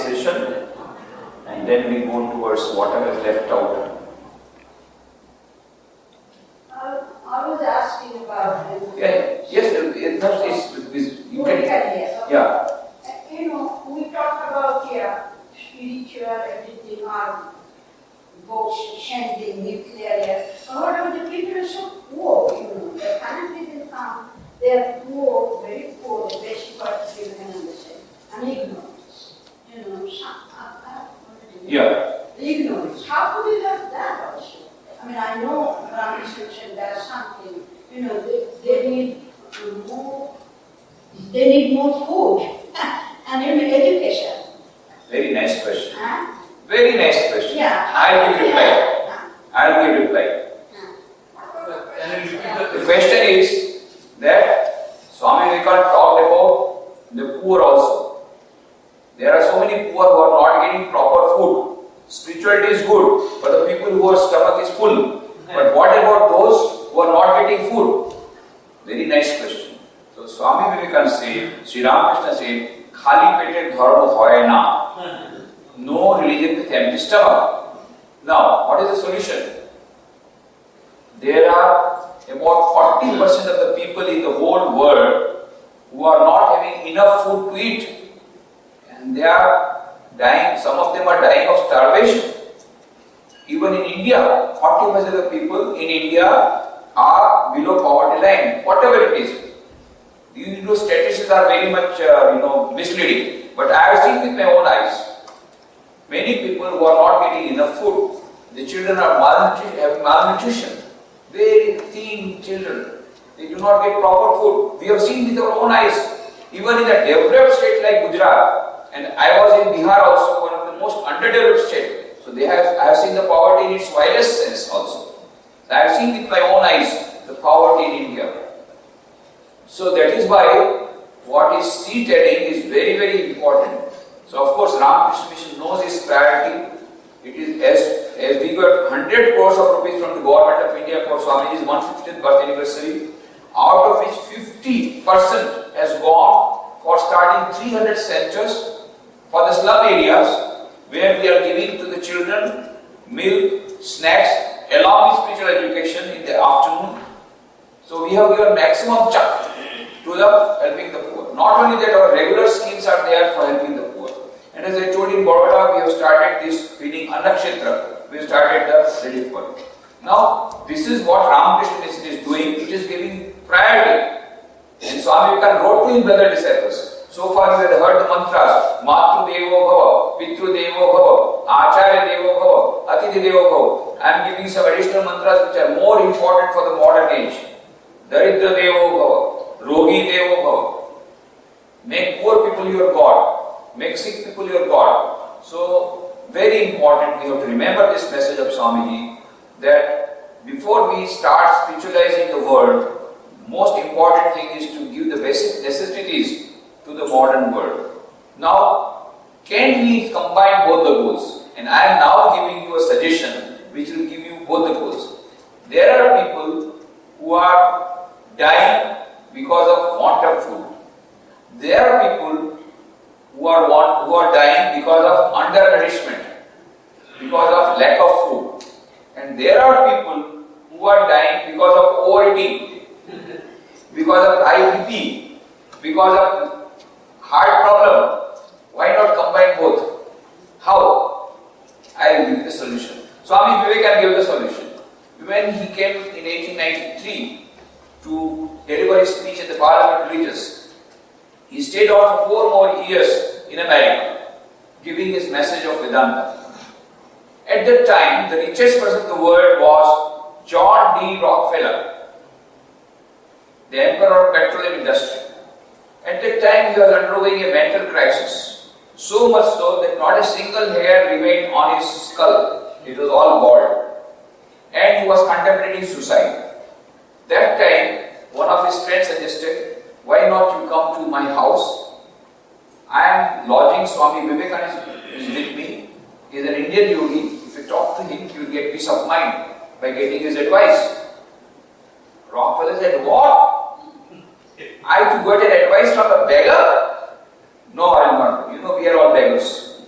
session and then we go towards whatever is left out. I was asking about you can. Yeah. We talk about spiritual everything, our books, chanting, nuclear. What about the people who are so poor? Their country is come, they are poor, very poor, the basic part you can understand. And ignorance. Ignorance. How could we have that also? I know Ramakrishna does something. They need more food and education. Very nice question. Huh? Very nice question. Yeah. I'll give reply. The question is that Swami Vivekananda talked about the poor also. There are so many poor who are not getting proper food. Spirituality is good, but the people whose stomach is full. But what about those who are not getting food? Very nice question. So Swami Vivekananda said, Sri Ramakrishna said, Khali peted dharma hoy na. No religion with empty stomach. Now, what is the solution? There are about 40% of the people in the whole world who are not having enough food to eat. And they are dying, some of them are dying of starvation. Even in India, 40% of the people in India are below poverty line, whatever it is. These statistics are very much misleading. But I have seen with my own eyes. Many people who are not getting enough food, the children are having malnutrition. Very thin children. They do not get proper food. We have seen with our own eyes. Even in a developed state like Gujarat, and I was in Bihar also, one of the most underdeveloped states. So I have seen the poverty in its widest sense also. So I have seen with my own eyes the poverty in India. So that is why what is seed-telling is very, very important. So of course Ramakrishna Mission knows its priority. It is as we got 100 crores of rupees from the government of India for Swamiji's 150th birth anniversary, out of which 50% has gone for starting 300 centers for the slum areas where we are giving to the children milk, snacks along with spiritual education in the afternoon. So we have given maximum chuck to the helping the poor. Not only that, our regular schemes are there for helping the poor. And as I told you in Baroda, we have started this feeding Annakshetra. We have started the relief work. Now, this is what Ramakrishna Mission is doing. It is giving priority. And Swami Vivekananda wrote to his brother disciples. So far you have heard the mantras, Matru Devo Bhava, Pitru Devo Bhava, Acharya Devo Bhava, Atithi Devo Bhava. I am giving some additional mantras which are more important for the modern age. Daridra Devo Bhava, Rogi Devo Bhava. Make poor people your God. Make sick people your God. So, very important, we have to remember this message of Swamiji, that before we start spiritualizing the world, most important thing is to give the basic necessities to the modern world. Now, can we combine both the goals? And I am now giving you a suggestion which will give you both the goals. There are people who are dying because of want of food. There are people who are dying because of undernourishment, because of lack of food. And there are people who are dying because of overeating, because of high BP, because of heart problem. Why not combine both? How? I will give you the solution. Swami Vivekananda gave the solution. When he came in 1893 to deliver his speech at the Parliament of Religious, he stayed on for 4 more years in America, giving his message of Vedanta. At that time, the richest person in the world was John D. Rockefeller, the emperor of petroleum industry. At that time, he was undergoing a mental crisis, so much so that not a single hair remained on his skull. It was all bald. And he was contemplating suicide. That time, one of his friends suggested, why not you come to my house? I am lodging, Swami Vivekananda is with me. He is an Indian yogi. If you talk to him, you will get peace of mind by getting his advice. Rockefeller said, what? I to get an advice from a beggar? No, I will not. You know, we are all beggars.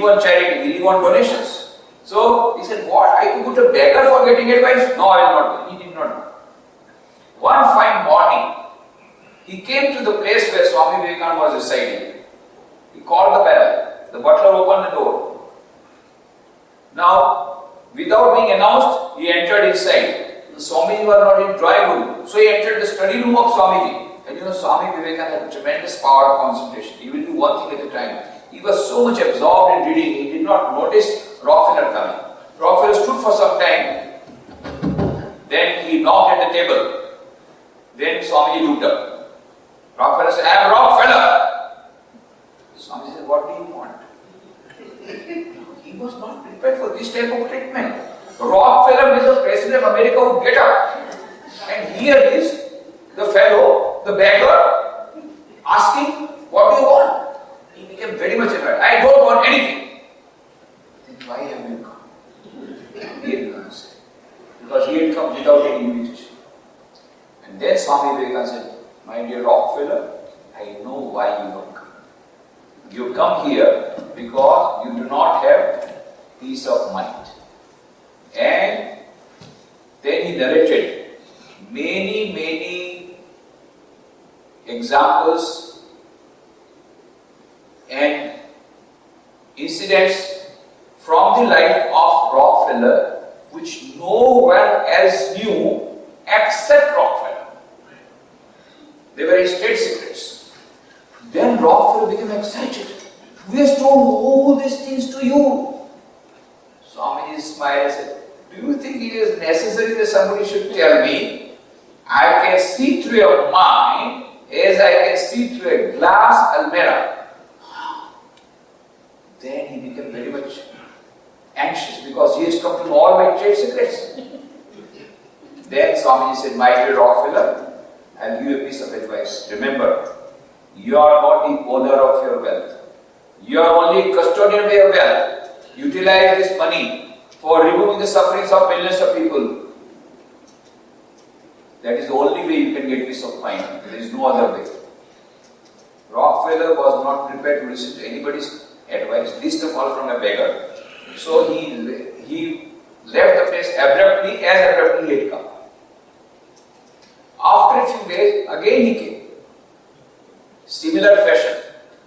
live on charity, we live on donations. So he said, what? I could put a beggar for getting advice? No, I will not. He did not do. One fine morning, he came to the place where Swami Vivekananda was residing. He called the bell. The butler opened the door. Now, without being announced, he entered inside. The Swamiji was not in drawing room. So he entered the study room of Swamiji. And you know, Swami Vivekananda had tremendous power of concentration. He will do one thing at a time. He was so much absorbed in reading, he did not notice Rockefeller coming. Rockefeller stood for some time. Then he knocked at the table. Then Swamiji looked up. Rockefeller said, I am Rockefeller. Swamiji said, what do you want? He was not prepared for this type of treatment. Rockefeller, is the president of America, would get up. And here is the fellow, the beggar, asking, what do you want? He became very much annoyed. I don't want anything. Then why have you come? He didn't answer. Because he had come without any invitation. And then Swami Vivekananda said, my dear Rockefeller, I know why you have come. You come here because you do not have peace of mind. And then he narrated many examples and incidents from the life of Rockefeller which no one else knew except Rockefeller. They were his state secrets. Then Rockefeller became excited. We have told all these things to you. Swamiji smiled and said, do you think it is necessary that somebody should tell me? I can see through your mind as I can see through a glass almirah. Then he became very much anxious because he has come to know all my trade secrets. Then Swamiji said, my dear Rockefeller, I'll give you a piece of advice. Remember, you are not the owner of your wealth. You are only custodian of your wealth. Utilize this money for removing the sufferings of millions of people. That is the only way you can get peace of mind. There is no other way. Rockefeller was not prepared to listen to anybody's advice, least of all from a beggar. So he left the place abruptly, as abruptly he had come. After a few days, again he came. Similar fashion.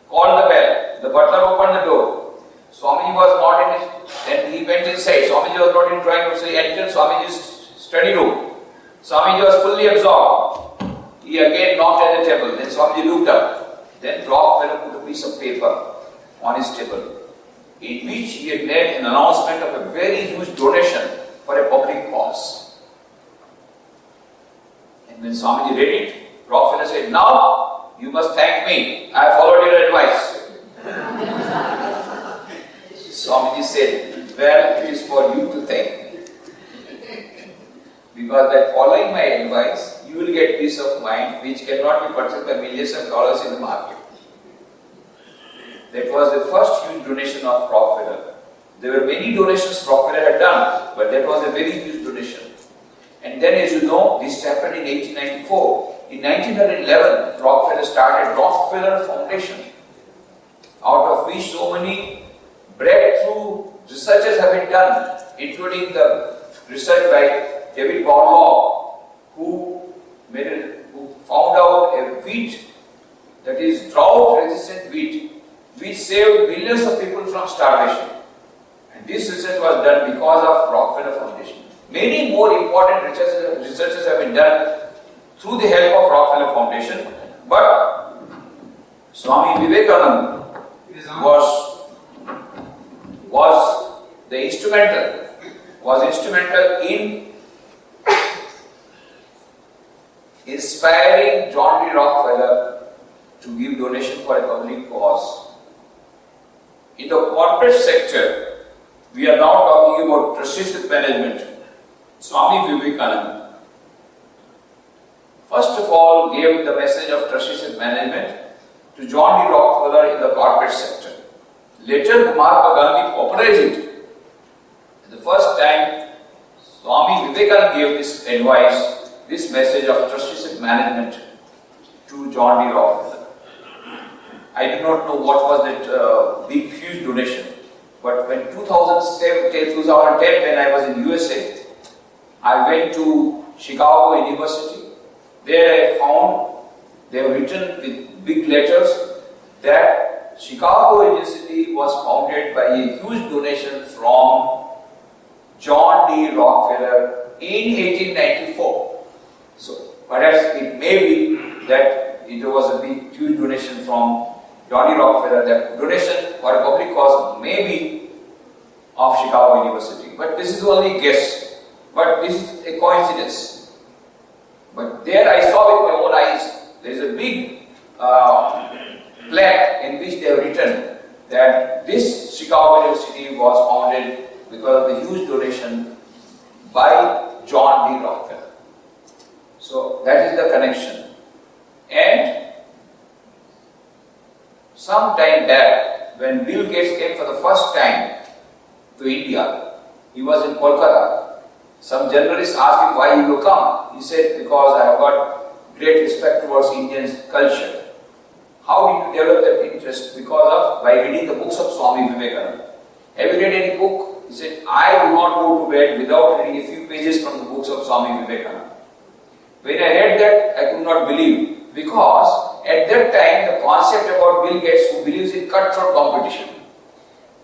Called the bell. The butler opened the door. Swamiji was not in his, then he went inside. Swamiji was not in drawing room, so he entered Swamiji's study room. Swamiji was fully absorbed. He again knocked at the table. Then Swamiji looked up. Then Rockefeller put a piece of paper on his table, in which he had made an announcement of a very huge donation for a public cause. And when Swamiji read it, Rockefeller said, now you must thank me. I followed your advice. Swamiji said, well, it is for you to thank me. Because by following my advice, you will get peace of mind which cannot be purchased by millions of dollars in the market. That was the first huge donation of Rockefeller. There were many donations Rockefeller had done, but that was a very huge donation. And then, as you know, this happened in 1894. In 1911, Rockefeller started Rockefeller Foundation, out of which so many breakthrough researches have been done, including the research by David Barlow, who found out a wheat that is drought-resistant wheat, which saved millions of people from starvation. And this research was done because of Rockefeller Foundation. Many more important researches have been done through the help of Rockefeller Foundation, but Swami Vivekananda was instrumental in inspiring John D. Rockefeller to give donation for a public cause. In the corporate sector, we are now talking about trusteeship management. Swami Vivekananda, first of all, gave the message of trusteeship management to John D. Rockefeller in the corporate sector. Later, Mahatma Gandhi popularized it. The first time, Swami Vivekananda gave this advice, this message of trusteeship management to John D. Rockefeller. I do not know what was that big, huge donation, But when 2007 till 2010, when I was in USA, I went to Chicago University. There I found they have written with big letters that Chicago University was founded by a huge donation from John D. Rockefeller in 1894. So perhaps it may be that it was a big, huge donation from John D. Rockefeller. That donation for a public cause may be of Chicago University. But this is only a guess. But this is a coincidence. But there I saw with my own eyes, there is a big plaque in which they have written that this Chicago University was founded because of the huge donation by John D. Rockefeller. So that is the connection. And some time back, when Bill Gates came for the first time to India, he was in Kolkata. Some journalists asked him why he will come. He said, because I have got great respect towards Indian culture. How did you develop that interest? By reading the books of Swami Vivekananda. Have you read any book? He said, I do not go to bed without reading a few pages from the books of Swami Vivekananda. When I read that, I could not believe, because at that time the concept about Bill Gates, who believes in cutthroat competition,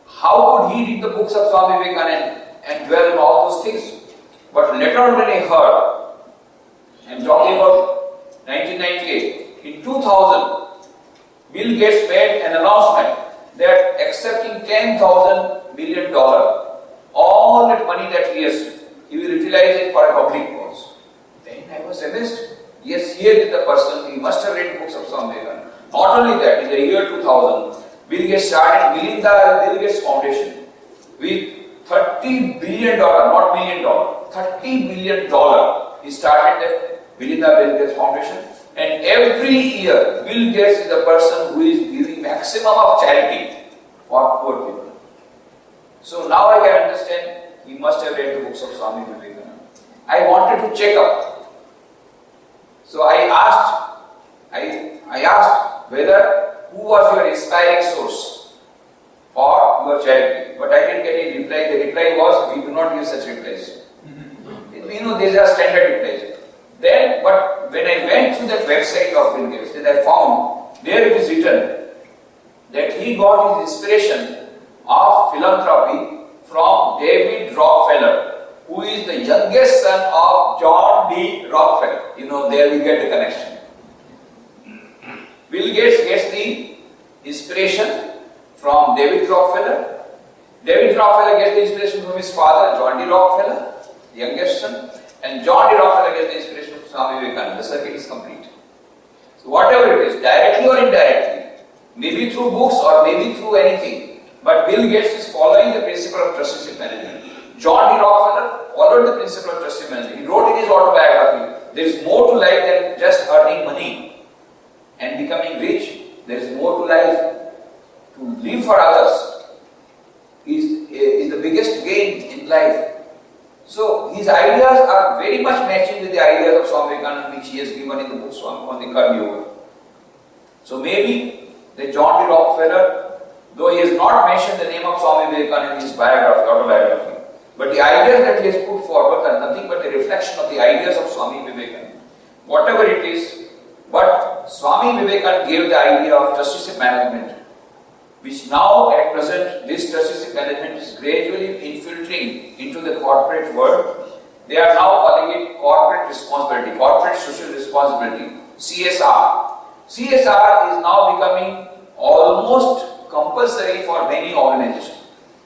how could he read the books of Swami Vivekananda and dwell on all those things? But later on when I heard, I am talking about 1998, in 2000, Bill Gates made an announcement that accepting $10,000 million, all that money that he has, he will utilize it for a public cause. Then I was amazed. Yes, here is the person, he must have read books of Swami Vivekananda. Not only that, in the year 2000, Bill Gates started Bill Gates Foundation with $30 billion, not million dollar, $30 billion. He started the Bill Gates Foundation, and every year Bill Gates is the person who is giving maximum of charity for poor people. So now I can understand he must have read the books of Swami Vivekananda. I wanted to check up. So I asked whether who was your inspiring source for your charity, but I didn't get any reply. The reply was, we do not give such replies. These are standard replies. But when I went to that website of Bill Gates, then I found there it is written that he got his inspiration of philanthropy from David Rockefeller, who is the youngest son of John D. Rockefeller. There we get the connection. Bill Gates gets the inspiration from David Rockefeller. David Rockefeller gets the inspiration from his father, John D. Rockefeller, the youngest son, and John D. Rockefeller gets the inspiration from Swami Vivekananda. The circuit is complete. So whatever it is, directly or indirectly, maybe through books or maybe through anything, but Bill Gates is following the principle of trusteeship management. John D. Rockefeller followed the principle of trusteeship management. He wrote in his autobiography, there is more to life than just earning money and becoming rich. There is more to life. To live for others is the biggest gain in life. So his ideas are very much matching with the ideas of Swami Vivekananda, which he has given in the book on the Karma Yoga. So maybe the John D. Rockefeller, though he has not mentioned the name of Swami Vivekananda in his autobiography, but the ideas that he has put forward are nothing but a reflection of the ideas of Swami Vivekananda. Whatever it is, but Swami Vivekananda gave the idea of trusteeship management, which now at present this trusteeship management is gradually infiltrating into the corporate world. They are now calling it corporate responsibility, corporate social responsibility, CSR. CSR is now becoming almost compulsory for many organizations.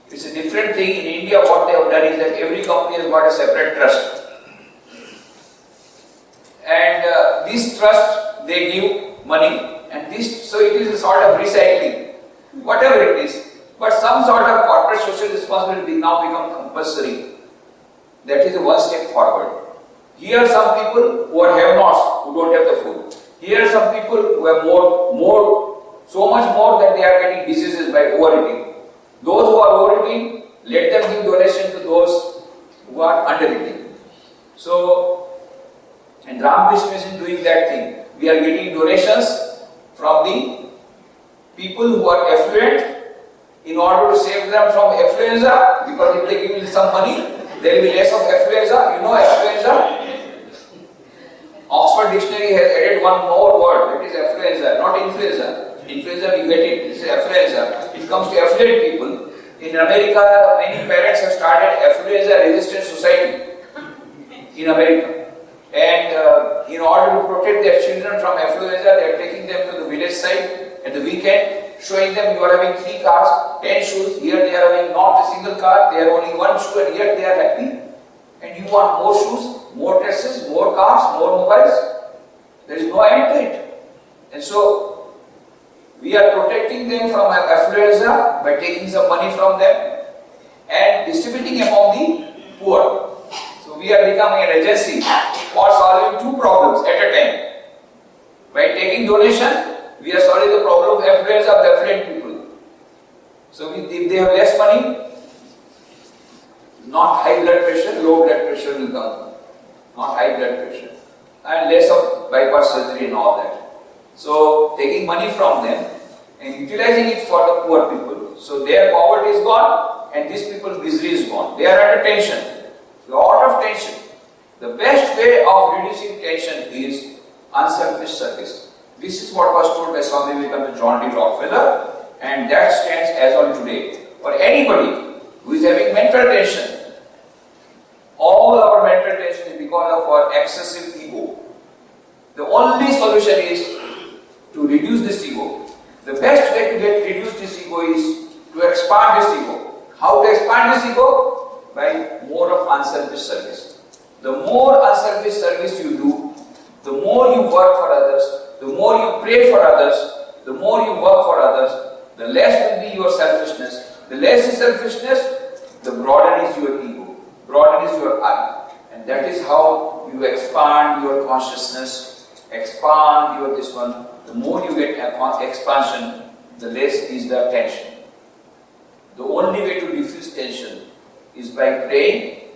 It's a different thing. In India, what they have done is that every company has got a separate trust. And this trust, they give money. And so it is a sort of recycling. Whatever it is, but some sort of corporate social responsibility will now become compulsory. That is a one step forward. Here are some people who are have-nots, who don't have the food. Here are some people who have so much more that they are getting diseases by overeating. Those who are overeating, let them give donation to those who are under-eating. So, and Ramakrishna is doing that thing. We are getting donations from the people who are affluent in order to save them from affluenza, because if they give you some money, there will be less of affluenza. You know affluenza? Oxford Dictionary has added one more word, that is affluenza, not influenza. Influenza we get it, this is affluenza. It comes to affluent people. In America, many parents have started affluenza resistant society in America. And in order to protect their children from affluenza, they are taking them to the village side at the weekend, showing them you are having 3 cars, 10 shoes. Here they are having not a single car, they have only 1 shoe, and yet they are happy. And you want more shoes, more dresses, more cars, more mobiles. There is no end to it. And so, we are protecting them from affluenza by taking some money from them and distributing among the poor. So, we are becoming an agency for solving 2 problems at a time. By taking donation, we are solving the problem of affluenza of the affluent people. So, if they have less money, not high blood pressure, low blood pressure will come. Not high blood pressure. And less of bypass surgery and all that. So, taking money from them and utilizing it for the poor people. So, their poverty is gone and these people's misery is gone. They are under tension. Lot of tension. The best way of reducing tension is unselfish service. This is what was told by Swami Vivekananda John D. Rockefeller, and that stands as on today. For anybody who is having mental tension, all our mental tension is because of our excessive ego. The only solution is to reduce this ego. The best way to reduce this ego is to expand this ego. How to expand this ego? By more of unselfish service. The more unselfish service you do, the more you work for others, the more you pray for others, the more you work for others, the less will be your selfishness. The less is selfishness, the broader is your ego. Broaden is your I, and that is how you expand your consciousness, expand your this one. The more you get expansion, the less is the tension. The only way to diffuse tension is by praying,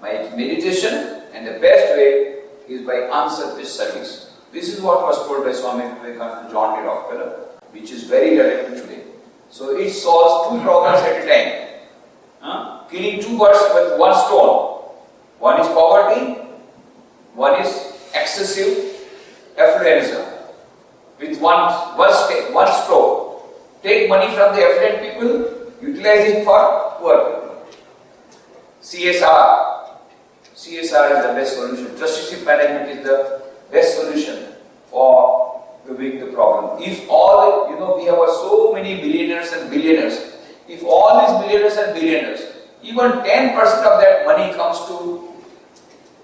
by meditation, and the best way is by unselfish service. This is what was told by Swami Vivekananda John D. Rockefeller, which is very relevant today. So it solves 2 problems at a time. Killing 2 birds with 1 stone. One is poverty, one is excessive affluenza. With one stroke. Take money from the affluent people, utilize it for poor people. CSR. CSR is the best solution. Trusteeship management is the best solution for doing the problem. If all, we have so many billionaires and billionaires. If all these billionaires and billionaires, even 10% of that money comes to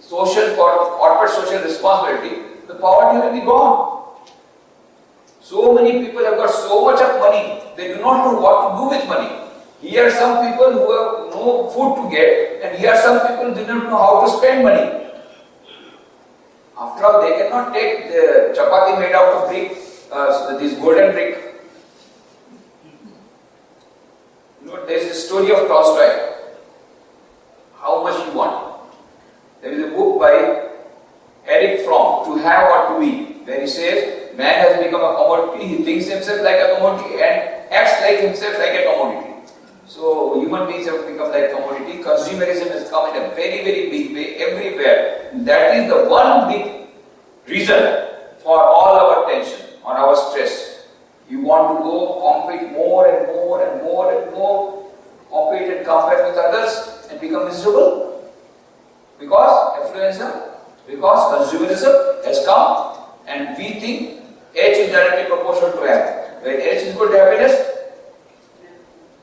corporate social responsibility, the poverty will be gone. So many people have got so much of money, they do not know what to do with money. Here are some people who have no food to get, and here are some people who do not know how to spend money. After all, they cannot take the chapati made out of brick, this golden brick. There is a story of Tolstoy. How much you want? There is a book by Erich Fromm, To Have or To Be, where he says, man has become a commodity, he thinks himself like a commodity and acts like himself like a commodity. So human beings have become like commodity. Consumerism has come in a very, very big way everywhere. That is the one big reason for all our tension or our stress. You want to go compete more and more and more and more, compete and compare with others and become miserable. Because affluenza, because consumerism has come and we think H is directly proportional to M. When H is equal to happiness,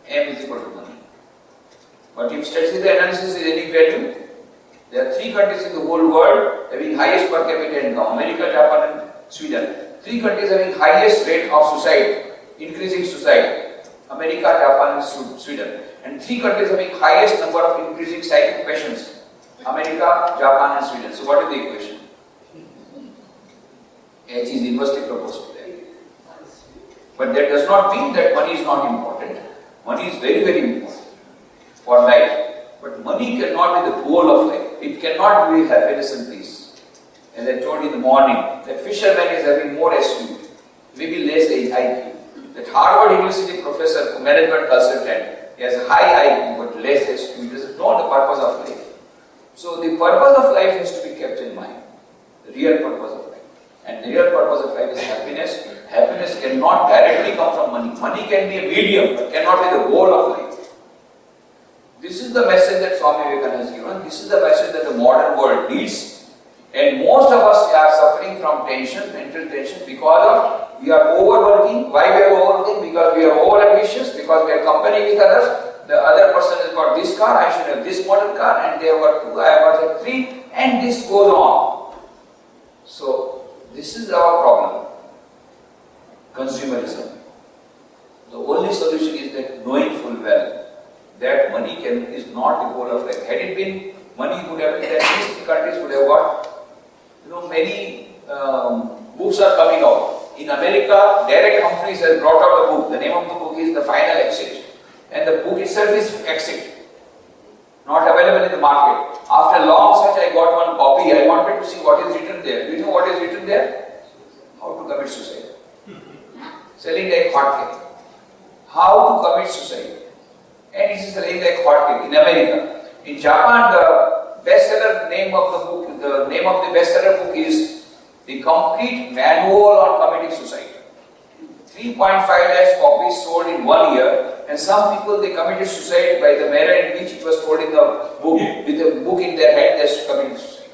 M is equal to money. But if statistic analysis is any value, there are 3 countries in the whole world having highest per capita income: America, Japan and Sweden. 3 countries having highest rate of suicide, increasing suicide: America, Japan and Sweden. And 3 countries having highest number of increasing psychic patients: America, Japan and Sweden. So what is the equation? H is inversely proportional there. But that does not mean that money is not important. Money is very, very important for life. But money cannot be the goal of life. It cannot be happiness and peace. As I told you in the morning, that fisherman is having more SQ, maybe less IQ. That Harvard University professor, management consultant, he has a high IQ but less SQ. He doesn't know the purpose of life. So the purpose of life has to be kept in mind. The real purpose of life. And the real purpose of life is happiness. Happiness cannot directly come from money. Money can be a medium, but cannot be the goal of life. This is the message that Swami Vivekananda has given. This is the message that the modern world needs. And most of us are suffering from tension, mental tension, because of we are overworking. Why we are overworking? Because we are over ambitious, because we are comparing with others. The other person has got this car, I should have this model car, and they have got 2, I have got 3, and this goes on. So, this is our problem. Consumerism. The only solution is that knowing full well that money is not the goal of life. Had it been money, would have been that these countries would have got, many books are coming out. In America, Derek Humphreys has brought out a book. The name of the book is The Final Exit. And the book itself is Exit. Not available in the market. After long search, I got one copy. I wanted to see what is written there. Do you know what is written there? How to commit suicide. Selling like hotcake. How to commit suicide. And it is selling like hotcake in America. In Japan, the bestseller name of the book, the name of the bestseller book is The Complete Manual on Committing Suicide. 3.5 lakh copies sold in 1 year. And some people, they committed suicide by the manner in which it was told in the book. With the book in their head, they committed suicide.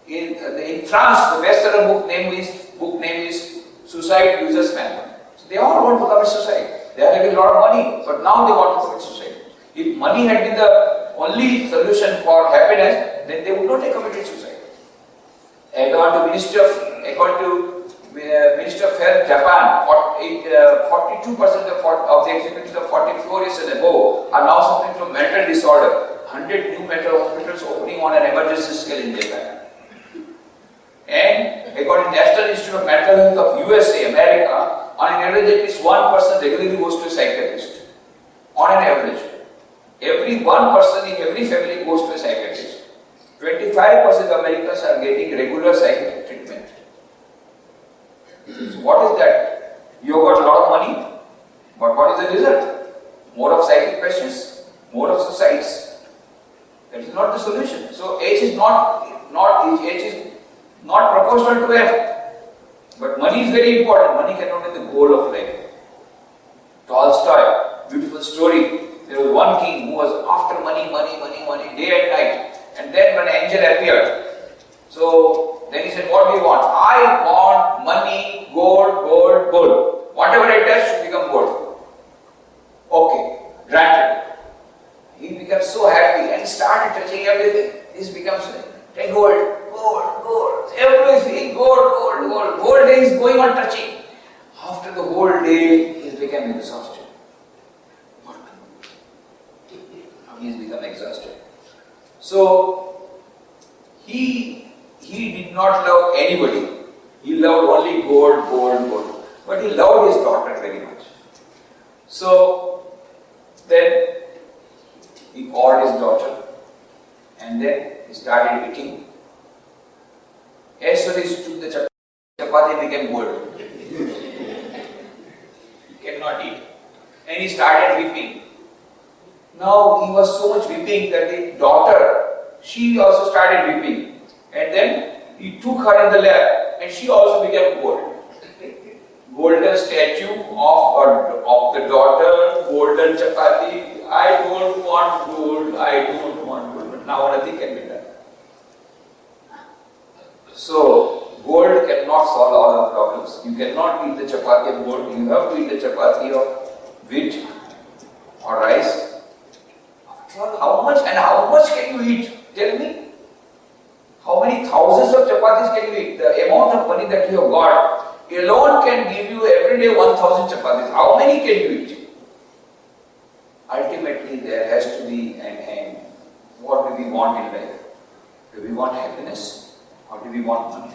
In France, the bestseller book name is Suicide Users Manual. So they all want to commit suicide. They are having a lot of money, but now they want to commit suicide. If money had been the only solution for happiness, then they would not have committed suicide. According to Minister of Health, Japan, 42% of the executives of 44 years and above are now suffering from mental disorder. 100 new mental hospitals opening on an emergency scale in Japan. And according to National Institute of Mental Health of USA, America, on an average, at least one person regularly goes to a psychiatrist. On an average. Every one person in every family goes to a psychiatrist. 25% of Americans are getting regular psychiatric treatment. So what is that? You have got a lot of money, but what is the result? More of psychic patients, more of suicides. That is not the solution. So age is not proportional to wealth. But money is very important. Money cannot be the goal of life. Tolstoy, beautiful story. There was one king who was after money, day and night. And then when an angel appeared, so then he said, what do you want? I want money, gold. Whatever I touch should become gold. Okay, granted. He becomes so happy and started touching everything. This becomes like gold. Everything, gold. Whole day is going on touching. After the whole day, he has become exhausted. What? Now he has become exhausted. So, he did not love anybody. He loved only gold. But he loved his daughter very much. So, then he called his daughter and then he started eating. As soon as he took the chapati became gold. He cannot eat. And he started weeping. Now he was so much weeping that the daughter, she also started weeping. And then he took her in the lap and she also became gold. Golden statue of the daughter, golden chapati. I don't want gold. But now nothing can be done. So, gold cannot solve all our problems. You cannot eat the chapati of gold. You have to eat the chapati of wheat or rice. After all, how much can you eat? Tell me. How many thousands of chapatis can you eat? The amount of money that you have got alone can give you every day 1,000 chapatis. How many can you eat? Ultimately, there has to be an end. What do we want in life? Do we want happiness or do we want money?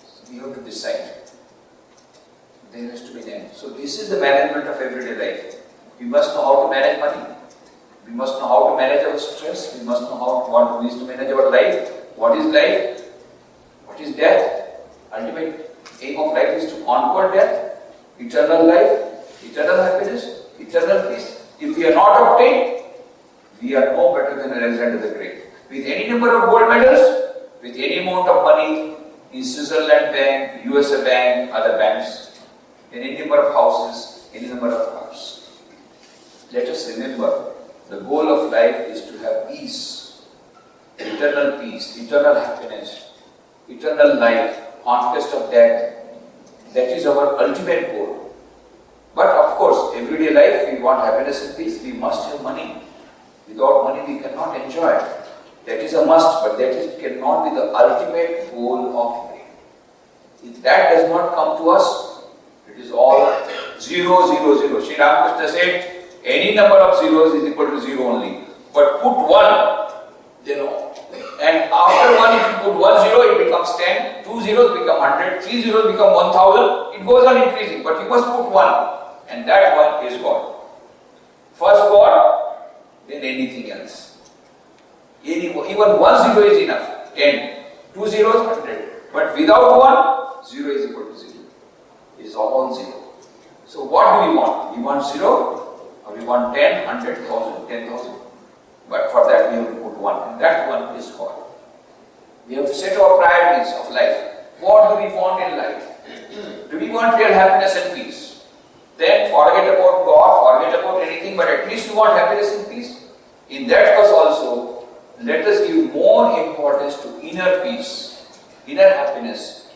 So we have to decide. There has to be an end. So this is the management of everyday life. We must know how to manage money. We must know how to manage our stress. We must know what ways to manage our life. What is life? What is death? Ultimate aim of life is to conquer death. eternal life, eternal happiness, eternal peace. If we are not obtained, we are no better than Alexander the Great. With any number of gold medals, with any amount of money in Switzerland bank, USA bank, other banks, any number of houses, any number of cars. Let us remember, the goal of life is to have peace, eternal happiness, eternal life, conquest of death. That is our ultimate goal. But of course, everyday life, we want happiness and peace, we must have money. Without money, we cannot enjoy it. That is a must, but cannot be the ultimate goal of life. If that does not come to us, it is all 0, 0, 0. Shri Ramakrishna said, any number of zeros is equal to 0 only. But put 1, and after 1, if you put 1 0, it becomes 10, 2 zeros become 100, 3 zeros become 1000, it goes on increasing. But you must put 1, and that 1 is God. First God, then anything else. Even 1 0 is enough, 10, 2 zeros, 100. But without 1, 0 is equal to 0. It is all 0. So what do we want? We want 0, or we want 10, 100, 1000, 10,000. But for that we have to put 1, and that 1 is God. We have to set our priorities of life. What do we want in life? Do we want real happiness and peace? Then forget about God, forget about anything, but at least you want happiness and peace. In that case also, let us give more importance to inner peace, inner happiness,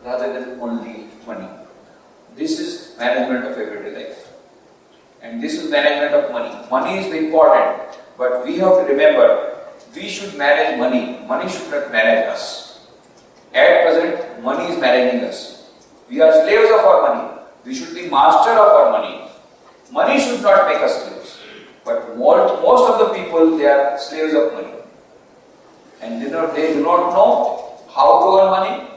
rather than only money. This is management of everyday life. And this is management of money. Money is important, but we have to remember, we should manage money. Money should not manage us. At present, money is managing us. We are slaves of our money. We should be master of our money. Money should not make us slaves. But most of the people, they are slaves of money. And they do not know how to earn money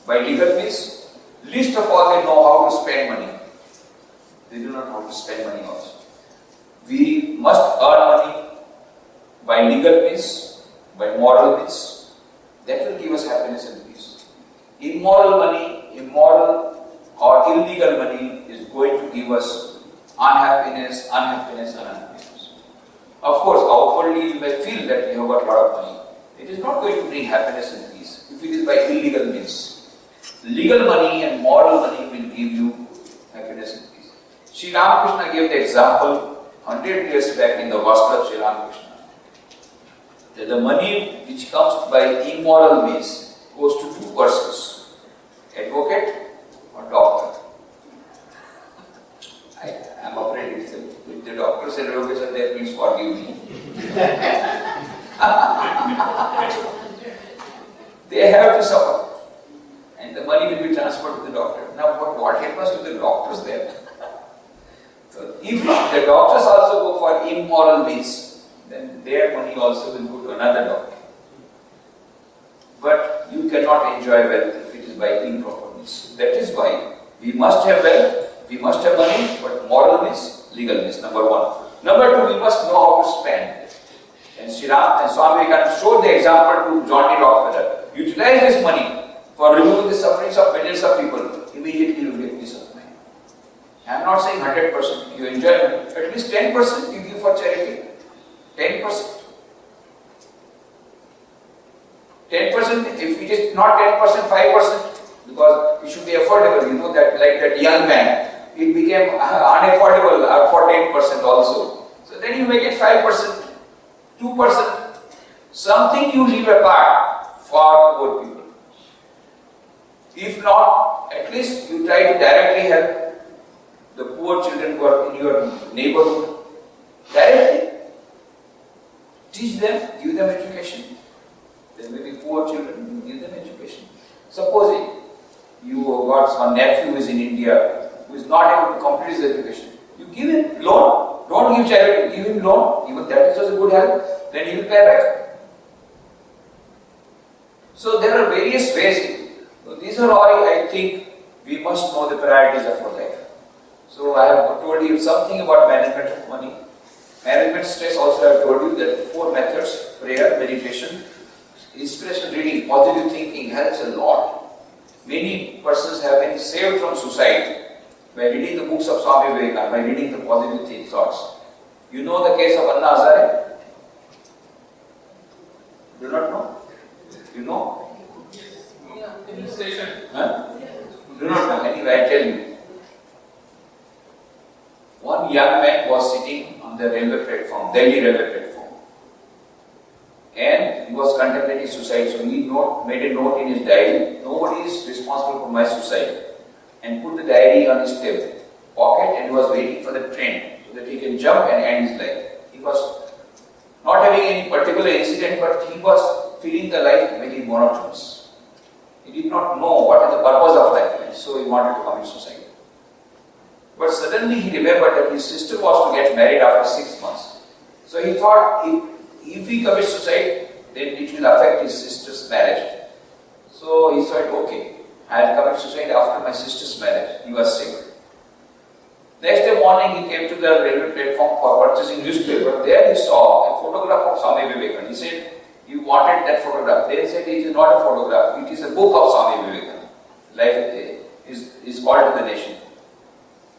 by legal means. Least of all, they know how to spend money. They do not know how to spend money also. We must earn money by legal means, by moral means. That will give us happiness and peace. Immoral money, immoral or illegal money is going to give us unhappiness. Of course, outwardly you may feel that you have got a lot of money. It is not going to bring happiness and peace if it is by illegal means. Legal money and moral money will give you happiness and peace. Shri Ramakrishna gave the example 100 years back in the Gospel of Shri Ramakrishna, that the money which comes by immoral means goes to 2 persons, advocate or doctor. I am afraid if the doctors and advocates are there, please forgive me. They have to suffer, and the money will be transferred to the doctor. Now, what happens to the doctors then? So, if the doctors also go for immoral means, then their money also will go to another doctor. But you cannot enjoy wealth if it is by improper means. That is why we must have wealth, we must have money, but moral means, legal means, number 1. Number 2, we must know how to spend. And Swami showed the example to John D. Rockefeller. Utilize this money for removing the sufferings of millions of people. Immediately you will get peace of mind. I am not saying 100%. You enjoy money. At least 10% you give for charity. 10%. 10%, if it is not 10%, 5%, because it should be affordable. You know that, like that young man, it became unaffordable for 10% also. So then you make it 5%, 2%, something you leave apart for poor people. If not, at least you try to directly help the poor children who are in your neighborhood. Directly. Teach them, give them education. There may be poor children, give them education. Supposing you got some nephew who is in India who is not able to complete his education, you give him loan. Don't give charity, give him loan. Even that is also good help. Then he will pay back. So there are various ways. So these are all, I think, we must know the priorities of our life. So I have told you something about management of money. Management stress also I have told you that 4 methods: prayer, meditation, inspiration reading, positive thinking helps a lot. Many persons have been saved from suicide by reading the books of Swami Vivekananda, by reading the positive thoughts. You know the case of Anna Hazare? Do not know? You know? Administration. Huh? Do not know. Anyway, I tell you. One young man was sitting on the railway platform, Delhi railway platform, and he was contemplating suicide. So he made a note in his diary, nobody is responsible for my suicide, and put the diary on his pocket, and he was waiting for the train so that he can jump and end his life. He was not having any particular incident, but he was feeling the life very monotonous. He did not know what is the purpose of life, and so he wanted to commit suicide. But suddenly he remembered that his sister was to get married after 6 months. So he thought, if he commits suicide, then it will affect his sister's marriage. So he said, okay, I will commit suicide after my sister's marriage. He was sick. Next day morning, he came to the railway platform for purchasing newspaper. There he saw a photograph of Swami Vivekananda. He said, he wanted that photograph. They said, it is not a photograph, it is a book of Swami Vivekananda. Life is called to the nation.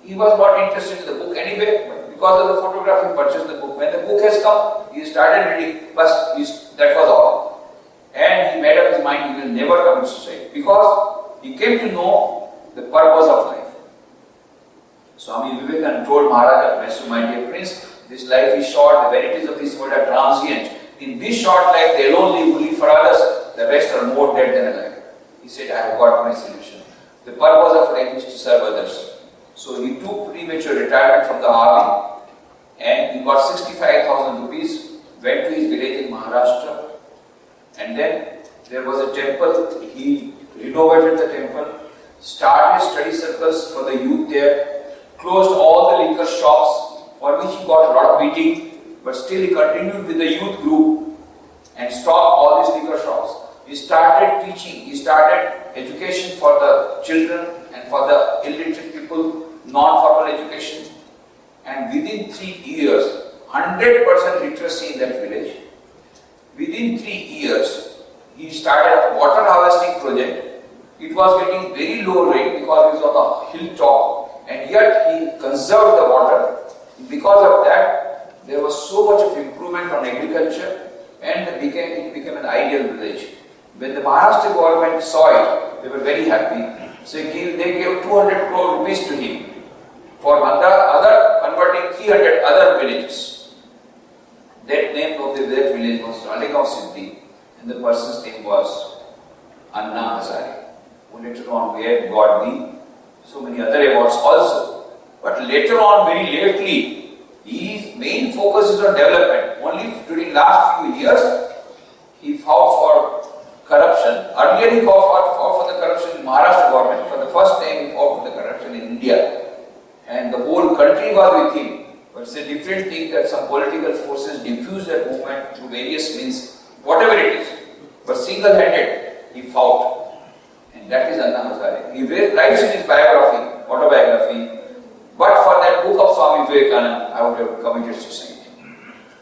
He was not interested in the book anyway, but because of the photograph, he purchased the book. When the book has come, he started reading, but that was all. And he made up his mind he will never commit suicide because he came to know the purpose of life. Swami Vivekananda told Maharaja, my dear prince, this life is short, the vanities of this world are transient. In this short life, they alone live for others, the rest are more dead than alive. He said, I have got my solution. The purpose of life is to serve others. So he took premature retirement from the army and he got 65,000 rupees, went to his village in Maharashtra, and then there was a temple. He renovated the temple, started study circles for the youth there, closed all the liquor shops for which he got a lot of beating, but still he continued with the youth group and stopped all these liquor shops. He started teaching, he started education for the children and for the illiterate people, non-formal education, and within 3 years, 100% literacy in that village. Within 3 years, he started a water harvesting project. It was getting very low rate because it was on a hilltop, and yet he conserved the water. Because of that, there was so much of improvement on agriculture, and it became an ideal village. When the Maharashtra government saw it, they were very happy. So they gave 200 crore rupees to him for other converting 300 other villages. That name of that village was Rajkot Siddhi, and the person's name was Anna Hazare, who later on got so many other awards also. But later on, very lately, his main focus is on development. Only during last few years, he fought for corruption. Earlier he fought for the corruption in Maharashtra government. For the first time, he fought for the corruption in India. And the whole country was with him. But it's a different thing that some political forces diffuse that movement through various means, whatever it is. But single-handed, he fought. And that is Anna Hazare. He writes in his autobiography, but for that book of Swami Vivekananda, I would have committed suicide.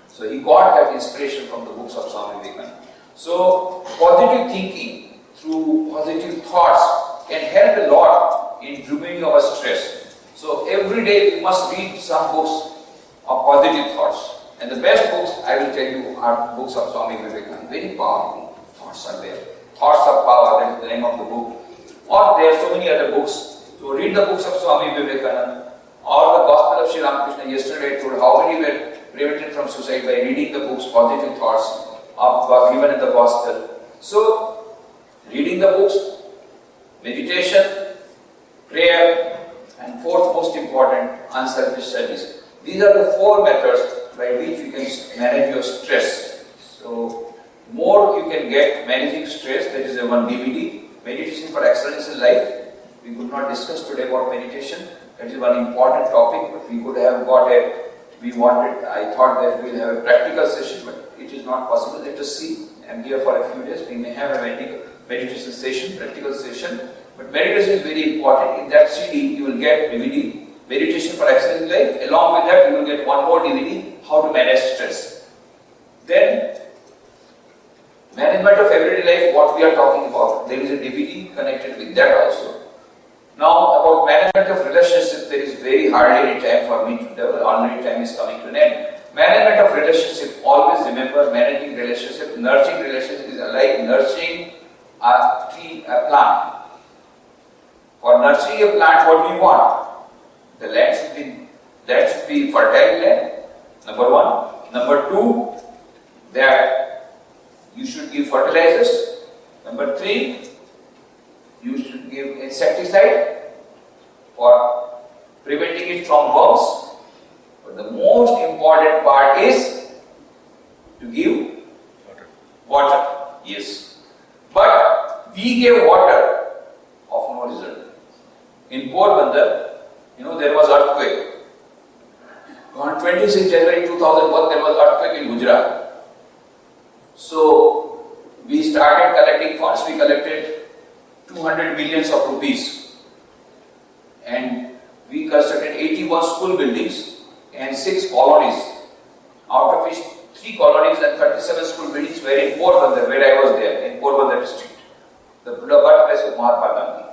So he got that inspiration from the books of Swami Vivekananda. So positive thinking through positive thoughts can help a lot in removing our stress. So every day we must read some books of positive thoughts. And the best books, I will tell you, are books of Swami Vivekananda. Very powerful thoughts are there. Thoughts of Power, that is the name of the book. Or there are so many other books. So read the books of Swami Vivekananda. Or the Gospel of Shri Ramakrishna. Yesterday I told how many were prevented from suicide by reading the books, positive thoughts of given in the Gospel. So, reading the books, meditation, prayer, and fourth most important, unselfish service. These are the 4 methods by which you can manage your stress. So, more you can get managing stress, that is a one DVD, meditation for excellence in life. We could not discuss today about meditation. That is one important topic, but we could have I thought that we will have a practical session, but it is not possible. Let us see. I am here for a few days. We may have a meditation session, practical session, but meditation is very important. In that CD, you will get DVD, Meditation for Excellence in Life. Along with that, you will get one more DVD, How to Manage Stress. Then, Management of Everyday Life, what we are talking about. There is a DVD connected with that also. Now about management of relationship, there is very hardly any time for me to develop. Already time is coming to an end. Management of relationship, always remember managing relationship, nurturing relationship is like nurturing a tree, a plant. For nurturing a plant, what do you want? The land should be fertile land, number one. Number two, that you should give fertilizers. Number three, you should give insecticide for preventing it from worms. But the most important part is to give water. Yes. But we gave water of no result. In Porbandar, there was earthquake. On 26 January 2001, there was earthquake in Gujarat. So, we started collecting funds. We collected 200 millions of rupees. And we constructed 81 school buildings and 6 colonies, out of which 3 colonies and 37 school buildings were in Porbandar, where I was there, in Porbandar district, the birthplace of Mahatma Gandhi.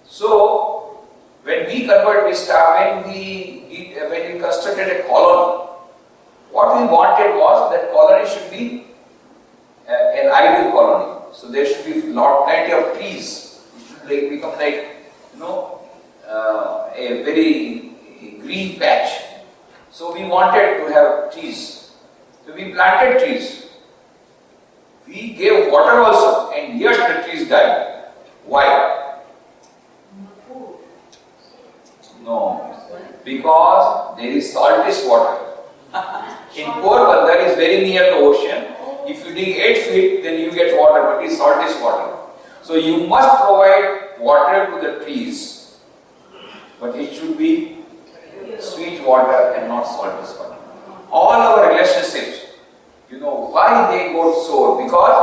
So, when we constructed a colony, what we wanted was that colony should be an ideal colony. So there should be plenty of trees. It should become a very green patch. So we wanted to have trees. So we planted trees. We gave water also, and yet the trees died. Why? No, because there is saltish water. In Porbandar is very near the ocean. If you dig 8 feet, then you get water, but it is saltish water. So you must provide water to the trees, but it should be sweet water and not saltish water. All our relationships, why they got sour? Because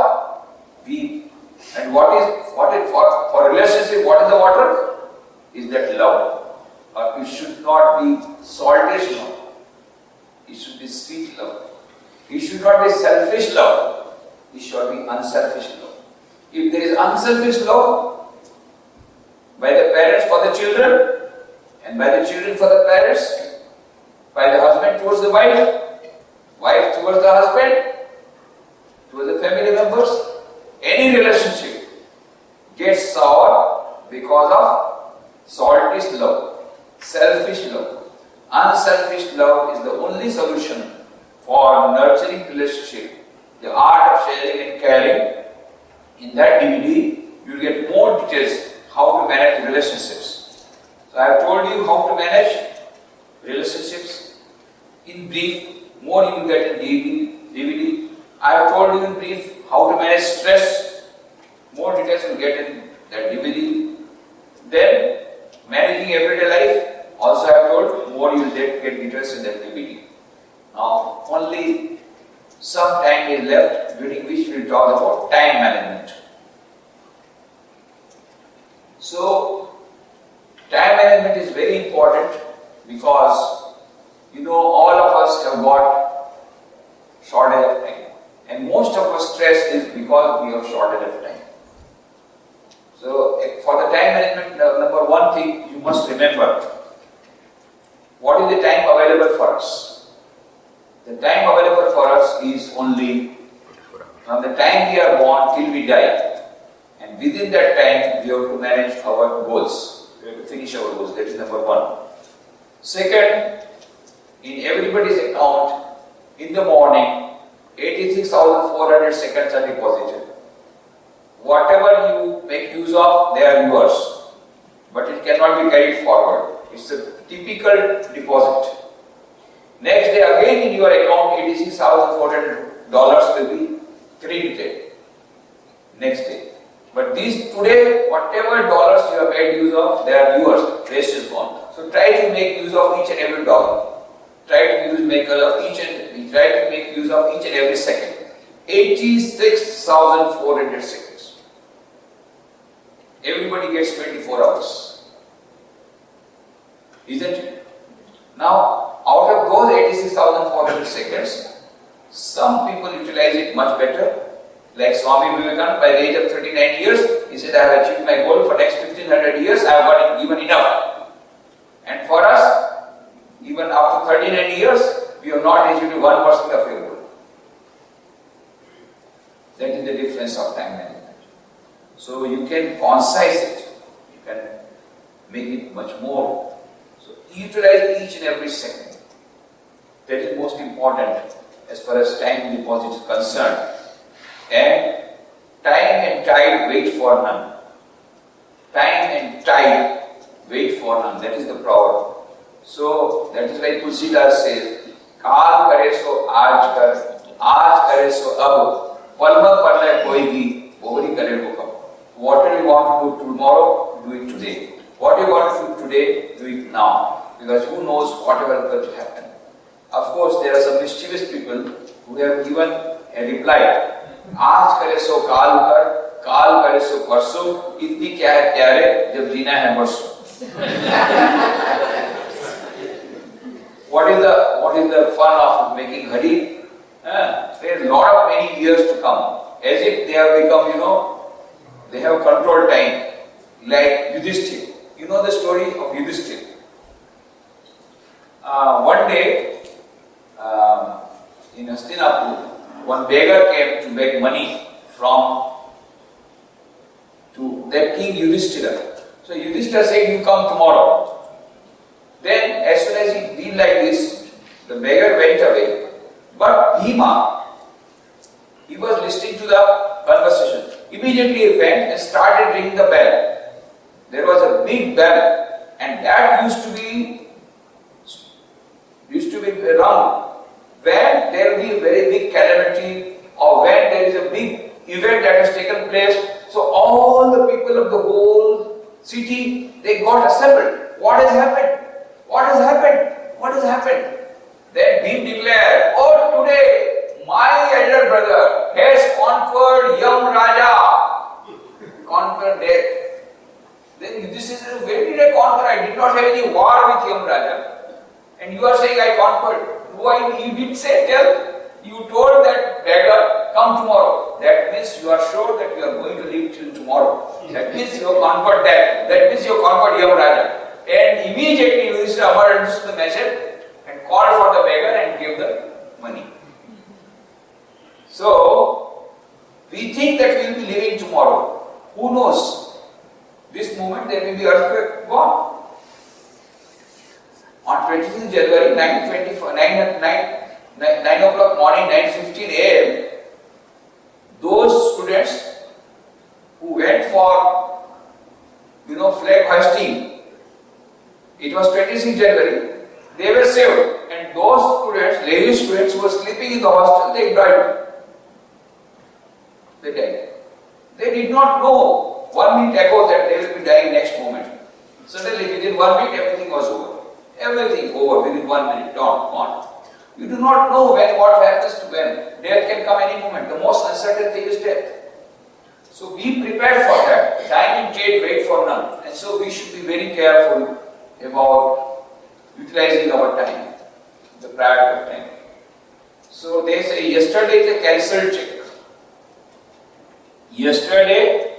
for relationship, what is the water? Is that love. It should not be saltish love. It should be sweet love. It should not be selfish love. It should be unselfish love. If there is unselfish love by the parents for the children, and by the children for the parents, by the husband towards the wife, wife towards the husband, towards the family members, any relationship gets sour because of saltish love. Selfish love. Unselfish love is the only solution for nurturing relationship. The art of sharing and caring. In that DVD, you will get more details how to manage relationships. So I have told you how to manage relationships in brief. More you will get in DVD. I have told you in brief how to manage stress. More details you will get in that DVD. Then managing everyday life. Also I have told more you will get details in that DVD. Now only some time is left during which we will talk about time management. So time management is very important because all of us have got shortage of time, and most of our stress is because we have shortage of time. So for the time management, number one thing you must remember, what is the time available for us? The time available for us is only from the time we are born till we die, and within that time we have to manage our goals. We have to finish our goals. That is number one. Second, in everybody's account, in the morning, 86,400 seconds are deposited. Whatever you make use of, they are yours, but it cannot be carried forward. It's a typical deposit. Next day again in your account, $86,400 will be credited. Next day. But these today, whatever dollars you have made use of, they are yours. Rest is gone. So try to make use of each and every dollar. Try to make use of each and every second. 86,400 seconds. Everybody gets 24 hours. Isn't it? Now, out of those 86,400 seconds, some people utilize it much better, Like Swami Vivekananda, by the age of 39 years, he said, I have achieved my goal for next 1500 years, I have got given enough. And for us, even after 39 years, we have not achieved 1% of your goal. That is the difference of time management. So you can concise it, you can make it much more. So utilize each and every second. That is most important as far as time deposit is concerned. And time and tide wait for none. Time and tide wait for none. That is the proverb. So that is why Tulsidas says, Kaal kare so aaj kare so ab, palma parle koigi, bhori kare wo kab. Whatever you want to do tomorrow, do it today. What you want to do today, do it now. Because who knows whatever is going to happen. Of course, there are some mischievous people who have given a reply. आज करे सो काल करे सो परसों, इतनी क्या है प्यारे जब जीना है बरसों. What is the fun of making hurry? There are a lot of many years to come, as if they have become, they have controlled time, like Yudhishthira. You know the story of Yudhishthira. One day, in Hastinapur, one beggar came to beg money to that king Yudhishthira. So Yudhishthira said, you come tomorrow. Then as soon as he did like this, the beggar went away. But Bhima, he was listening to the conversation. Immediately he went and started ringing the bell. There was a big bell, and that used to be rung when there will be a very big calamity or when there is a big event that has taken place. So all the people of the whole city, they got assembled. What has happened? What has happened? What has happened? Then Bhim declared, oh, today my elder brother has conquered Yam Raja, conquered death. Then Yudhishthira says, where did I conquer? I did not have any war with Yam Raja. And you are saying I conquered. Why you did say tell? You told that beggar, come tomorrow. That means you are sure that you are going to live till tomorrow. That means you have conquered that. That means you have conquered Yam Raja. And immediately Yudhishthira understood the message and called for the beggar and gave the money. So, we think that we will be living tomorrow. Who knows? This moment there will be earthquake gone. On 26th January 9 o'clock morning, 9:15 a.m., those students who went for flag hoisting, it was 26th January, they were saved. And those students, lazy students who were sleeping in the hostel, they died. They died. They did not know 1 minute ago that they will be dying next moment. Suddenly within 1 minute everything was over. Everything over within 1 minute, gone. You do not know what happens to when. Death can come any moment. The most uncertain thing is death. So be prepared for that. Time and trade wait for none. And so we should be very careful about utilizing our time, the priority of time. So they say yesterday is a cancelled check. Yesterday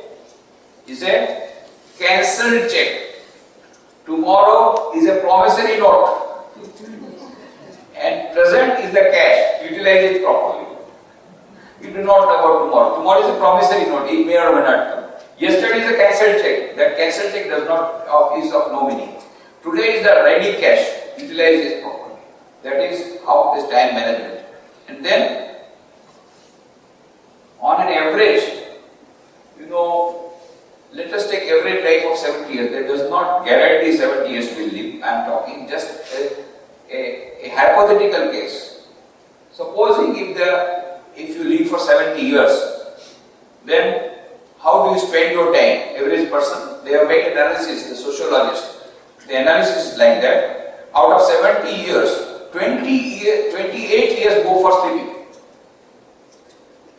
is a cancelled check. Tomorrow is a promissory note. And present is the cash. Utilize it properly. You do not know about tomorrow. Tomorrow is a promissory note. It may or may not come. Yesterday is a cancelled check. That cancelled check is of no meaning. Today is the ready cash. Utilize it properly. That is how this time management. And then, on an average, let us take average life of 70 years. That does not guarantee 70 years will live. I am talking just a hypothetical case. Supposing if you live for 70 years, then how do you spend your time? Average person, they have made analysis, the sociologist. The analysis is like that. Out of 70 years, 28 years go for sleeping.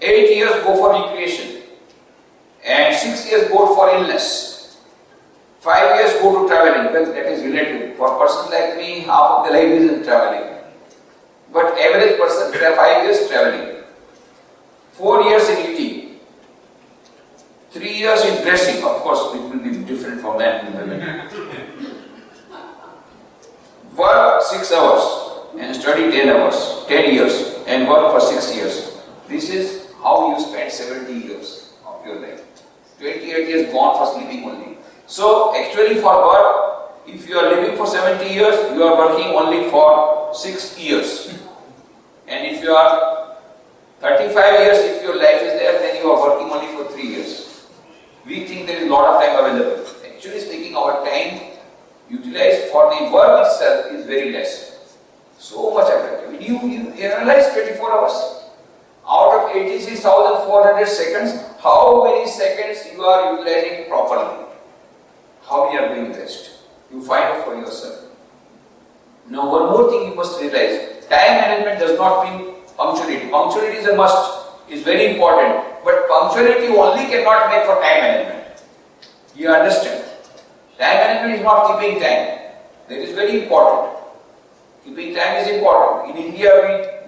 8 years go for recreation. And 6 years go for illness. 5 years go to traveling. Well, that is relative. For a person like me, half of the life is in traveling. But average person, 5 years traveling. 4 years in eating. 3 years in dressing, of course, it will be different for men and women. Work 6 hours and study 10 hours, 10 years, and work for 6 years. This is how you spend 70 years of your life. 28 years gone for sleeping only. So, actually for work, if you are living for 70 years, you are working only for 6 years. And if you are 35 years, if your life is there, then you are working only for 3 years. We think there is a lot of time available. Actually speaking, our time utilized for the work itself is very less. So much effective. You analyze 24 hours. Out of 86,400 seconds, how many seconds you are utilizing properly? How you are doing best? You find out for yourself. Now one more thing you must realize. Time management does not mean punctuality. Punctuality is a must. Is very important. But punctuality only cannot make for time management. You understand? Time management is not keeping time. That is very important. Keeping time is important. In India,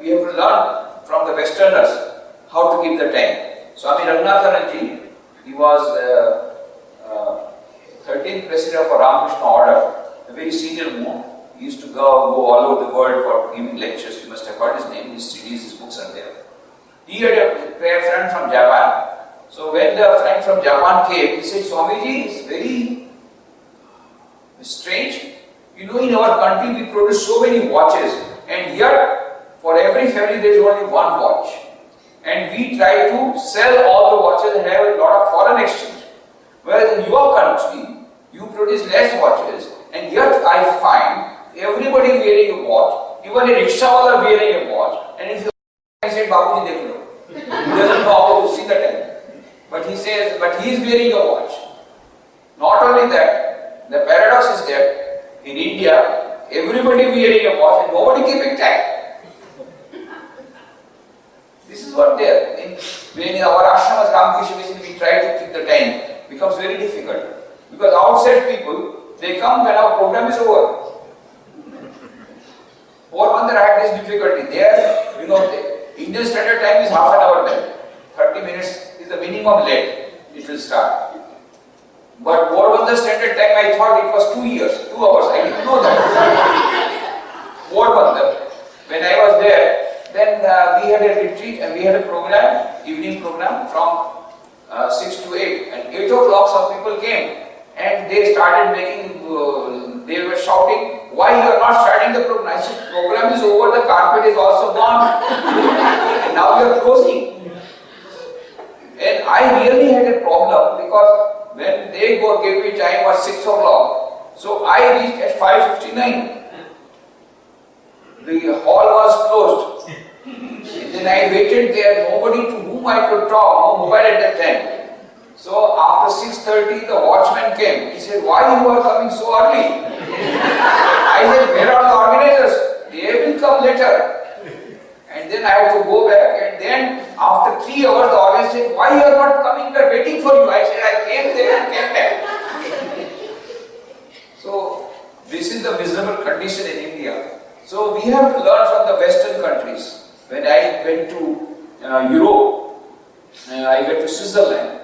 we have to learn from the Westerners how to keep the time. Swami Ramakrishna, he was 13th president of Ramakrishna order, a very senior monk. He used to go all over the world for giving lectures. You must have heard his name, his CDs, his books are there. He had a friend from Japan. So when the friend from Japan came, he said, Swamiji, it's very strange. You know, in our country we produce so many watches, and yet for every family there is only one watch. And we try to sell all the watches and have a lot of foreign exchange. Whereas in your country, you produce less watches, and yet I find everybody wearing a watch, even a rickshawala wearing a watch, and if you I say, Babuji, dekh lo. He doesn't know how to see the time. But he says, but he is wearing a watch. Not only that, the paradox is that in India, everybody wearing a watch and nobody keeping time. This is what there. When in our ashramas, Ramakrishna, we try to keep the time, it becomes very difficult. Because outside people, they come when our program is over. Porbandar had this difficulty. There, you know, the Indian standard time is half an hour late. 30 minutes is the minimum late. It will start. But Porbandar standard time, I thought it was 2 years, 2 hours. I didn't know that. Porbandar. When I was there, then we had a retreat and we had a program, evening program from 6 to 8. And 8 o'clock some people came and they started making, they were shouting, why you are not starting the program? I said, program is over, the carpet is also gone. And now you are closing. And I really had a problem because when they gave me time was 6 o'clock. So I reached at 5:59. The hall was closed. And then I waited there, nobody to whom I could talk, no mobile at that time. So after 6:30 the watchman came. He said, why you are coming so early? I said, where are the organizers? They will come later. And then I had to go back, and then after 3 hours the organizer said, why you are not coming? We are waiting for you. I said, I came there and came back. So this is the miserable condition in India. So we have to learn from the Western countries. When I went to Europe, I went to Switzerland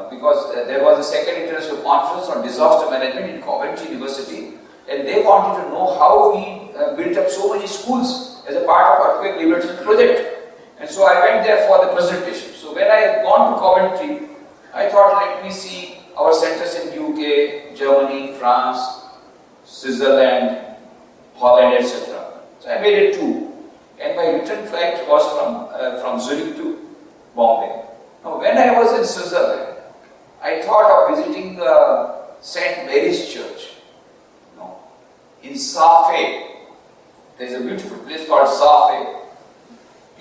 because there was a second international conference on disaster management in Coventry University, and they wanted to know how we built up so many schools as a part of earthquake liberation project. And so I went there for the presentation. So when I had gone to Coventry, I thought, let me see our centers in UK, Germany, France, Switzerland, Holland, etc. So I made it 2. And my return flight was from Zurich to Bombay. Now when I was in Switzerland, I thought of visiting the St. Mary's Church. In Safe. There is a beautiful place called Safe.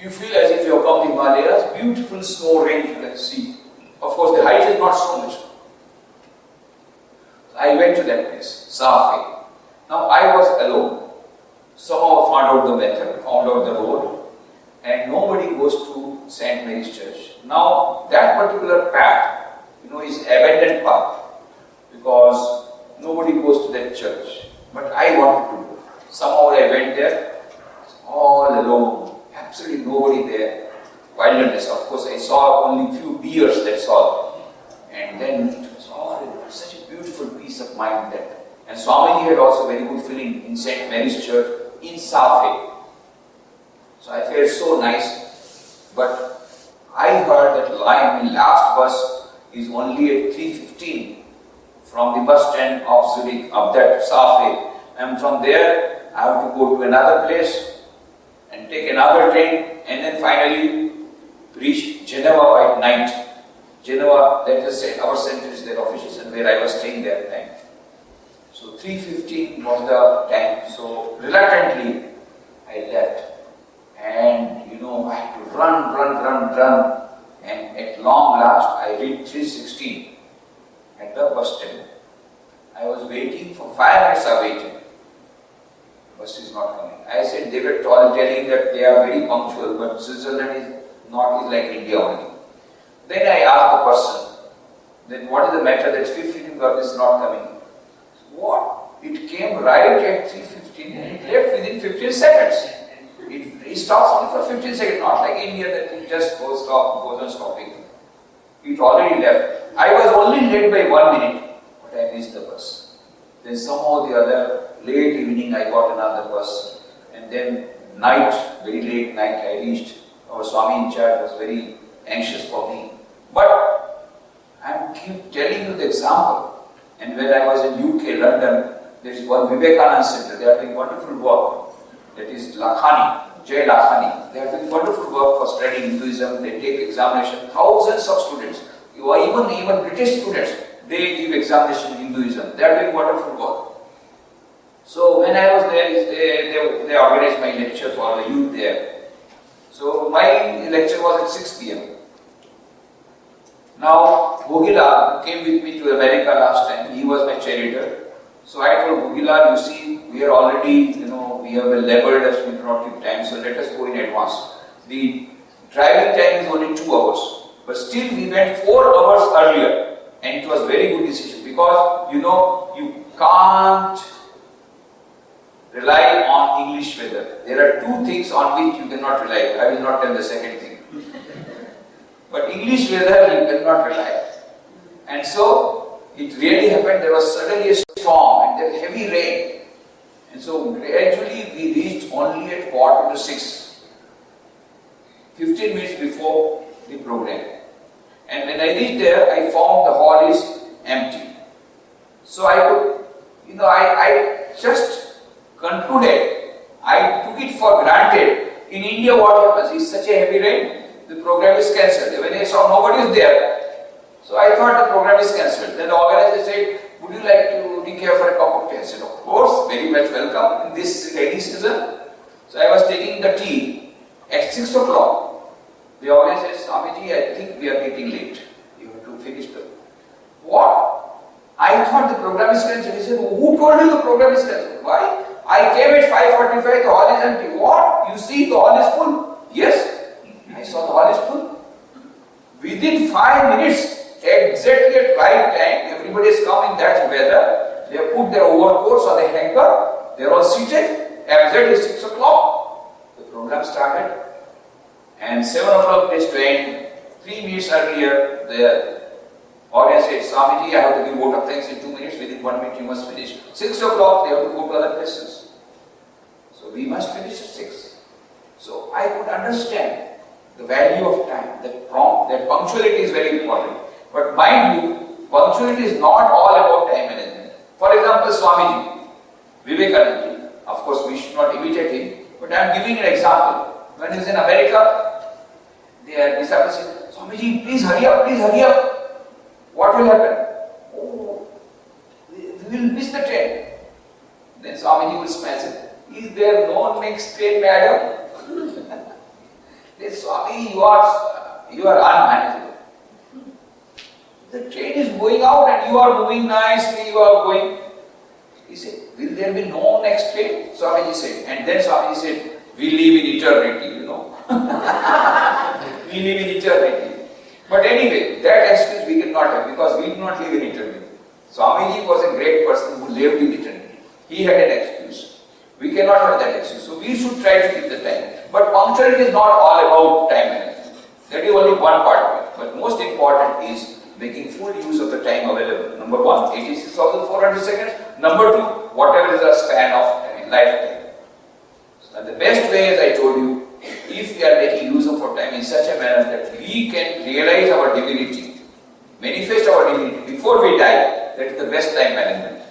You feel as if you have come to Himalayas, beautiful snow range you can see. Of course the height is not so much. I went to that place, Safe. Now I was alone. Somehow found out the method, found out the road, and nobody goes to St. Mary's Church. Now that particular path, is abandoned path because nobody goes to that church. But I wanted to go. Somehow I went there, all alone, absolutely nobody there. Wilderness, of course, I saw only few deers, that's all. And then it was all such a beautiful peace of mind there. And Swamiji had also very good feeling in St. Mary's Church in South. So I felt so nice. But I heard that line, last bus is only at 3:15 from the bus stand of Zurich up that South. And from there I have to go to another place and take another train and then finally reach Geneva by night. Geneva, that is our center is their offices and where I was staying that time. So 3:15 was the time. So reluctantly I left. And I had to run. And at long last I reached 3:16 at the bus stand. I was waiting for 5 minutes of waiting. Bus is not coming. I said they were telling that they are very punctual, but Switzerland is like India only. Then I asked the person, then what is the matter that 15 bus is not coming? What? It came right at 3:15 and it left within 15 seconds. It stops only for 15 seconds, not like India that it just goes on stopping. It already left. I was only late by 1 minute, but I missed the bus. Then somehow the other, late evening I got another bus. And then night, very late night I reached. Our Swami in charge was very anxious for me. But I keep telling you the example. And when I was in UK, London, there is one Vivekananda Center. They are doing wonderful work. That is Lakhani, Jay Lakhani. They are doing wonderful work for studying Hinduism. They take examination. Thousands of students, even British students, they give examination in Hinduism. They are doing wonderful work. So when I was there, they organized my lecture for the youth there. So my lecture was at 6 p.m. Now Bhogila, who came with me to America last time, he was my charioteer. So I told Bhogila, you see, we are already, we have been labeled as we do not keep time, so let us go in advance. The driving time is only 2 hours, but still we went 4 hours earlier, and it was very good decision because you can't rely on English weather. There are 2 things on which you cannot rely. I will not tell the second thing. But English weather you cannot rely. And so it really happened, there was suddenly a storm and there heavy rain. And so gradually we reached only at 5:45, 15 minutes before the program. And when I reached there, I found the hall is empty. So I could, I just concluded, I took it for granted. In India what happens is such a heavy rain, the program is cancelled. When I saw nobody is there, so I thought the program is cancelled. Then the organizer said, would you like to decaf for a cup of tea? I said, of course, very much welcome in this rainy season. So I was taking the tea at 6 o'clock. The organizer said, Swamiji, I think we are getting late. You have to finish the... What? I thought the program is cancelled. He said, who told you the program is cancelled? Why? I came at 5:45, the hall is empty. What? You see the hall is full? Yes. I saw the hall is full. Within 5 minutes, exactly at right time, everybody has come in that weather. They have put their overcoats on the hanger. They are all seated. Exactly 6 o'clock. The program started. And 7 o'clock is to end. 3 minutes earlier, the audience said, Swamiji, I have to give vote of thanks in 2 minutes. Within 1 minute you must finish. 6 o'clock, they have to go to other places. So we must finish at 6. So I could understand the value of time, that punctuality is very important. But mind you, punctuality is not all about time management. For example, Swamiji, Vivekananda, of course we should not imitate him, but I am giving an example. When he was in America, their disciples said, Swamiji, please hurry up, please hurry up. What will happen? Oh, we will miss the train. Then Swamiji will smile and say, is there no next train, madam? Then Swami, you are unmanageable. The train is going out and you are moving nicely, you are going. He said, will there be no next train? Swamiji said, and then Swamiji said, we live in eternity, We live in eternity. But anyway, that excuse we cannot have because we do not live in eternity. Swamiji was a great person who lived in eternity. He had an excuse. We cannot have that excuse. So we should try to keep the time. But punctuality is not all about time management. That is only one part of it. But most important is making full use of the time available. Number one, 86,400 seconds. Number two, whatever is the span of lifetime. So the best way, as I told you, if we are making use of our time in such a manner that we can realize our divinity, manifest our divinity before we die, that is the best time management.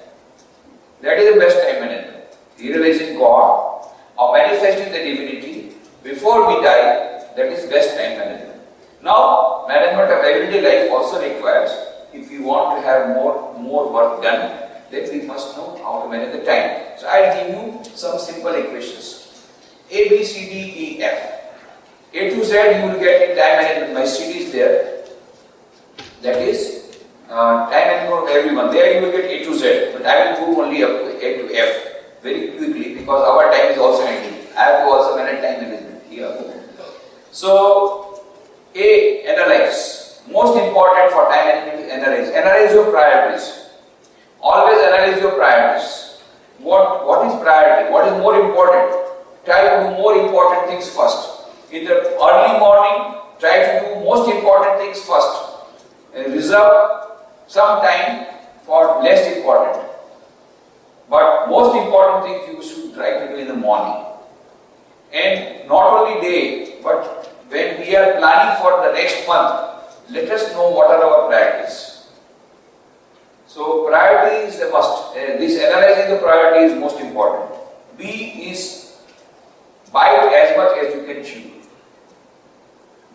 That is the best time management. Realizing God or manifesting the divinity before we die, that is best time management. Now, management of everyday life also requires, if we want to have more work done, then we must know how to manage the time. So I'll give you some simple equations. A, B, C, D, E, F. A to Z you will get in time management. My CD is there. That is time management of everyone. There you will get A to Z. But I will go only up to A to F very quickly because our time is also ending. I have to also manage time management here. So A, analyze. Most important for time management is analyze. Analyze your priorities. Always analyze your priorities. What is priority? What is more important? Try to do more important things first. In the early morning, try to do most important things first. And reserve some time for less important. But most important things you should try to do in the morning. And not only day, but when we are planning for the next month, let us know what are our priorities. So priority is a must. This analyzing the priority is most important. B is bite as much as you can chew.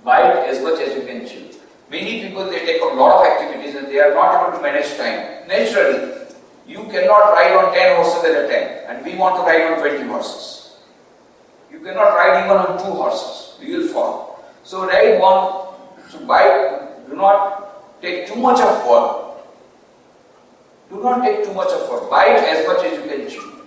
Bite as much as you can chew. Many people, they take a lot of activities and they are not able to manage time. Naturally, you cannot ride on 10 horses at a time and we want to ride on 20 horses. You cannot ride even on 2 horses. You will fall. So ride one, so bite, do not take too much of work. Do not take too much of work. Bite as much as you can chew.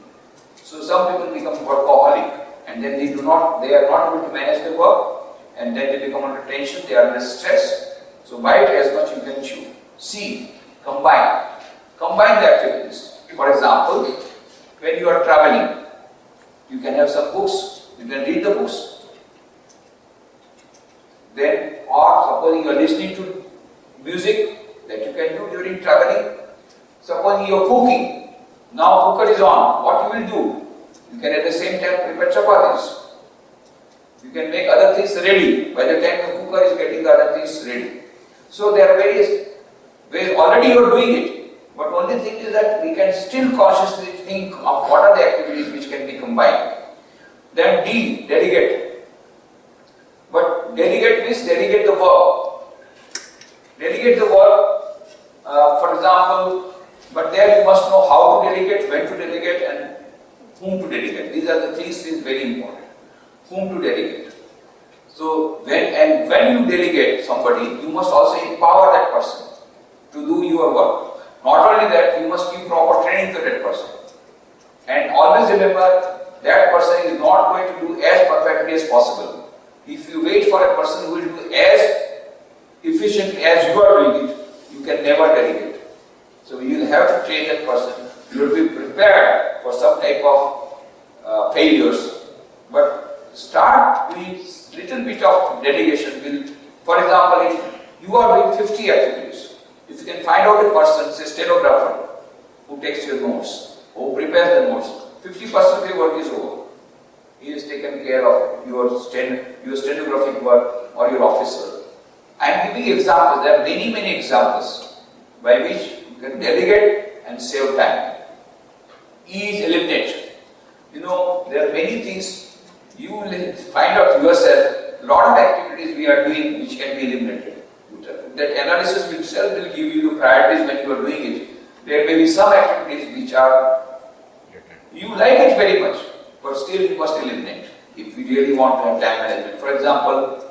So some people become workaholic and then they are not able to manage the work and then they become under tension, they are under stress. So bite as much you can chew. C, combine. Combine the activities. For example, when you are traveling, you can have some books, you can read the books. Then, or suppose you are listening to music that you can do during traveling. Suppose you are cooking, now cooker is on, what you will do? You can at the same time prepare chapatis. You can make other things ready by the time the cooker is getting the other things ready. So there are various ways, already you are doing it. But only thing is that we can still consciously think of what are the activities which can be combined. Then D, delegate. But delegate means delegate the work. Delegate the work, for example, but there you must know how to delegate, when to delegate and whom to delegate. These are the things is very important. Whom to delegate. So when you delegate somebody, you must also empower that person to do your work. Not only that, you must give proper training to that person. And always remember, that person is not going to do as perfectly as possible. If you wait for a person who will do as efficiently as you are doing it, you can never delegate. So you will have to train that person. You will be prepared for some type of failures. But start with little bit of delegation. For example, if you are doing 50 activities, if you can find out a person, say stenographer, who takes your notes, who prepares the notes, 50% of your work is over. He has taken care of your stenographic work or your office work. I am giving examples. There are many examples by which you can delegate and save time. E is eliminate. You know, there are many things you will find out yourself. A lot of activities we are doing which can be eliminated. That analysis itself will give you the priorities when you are doing it. There may be some activities which are, you like it very much, but still you must eliminate if you really want to have time management. For example,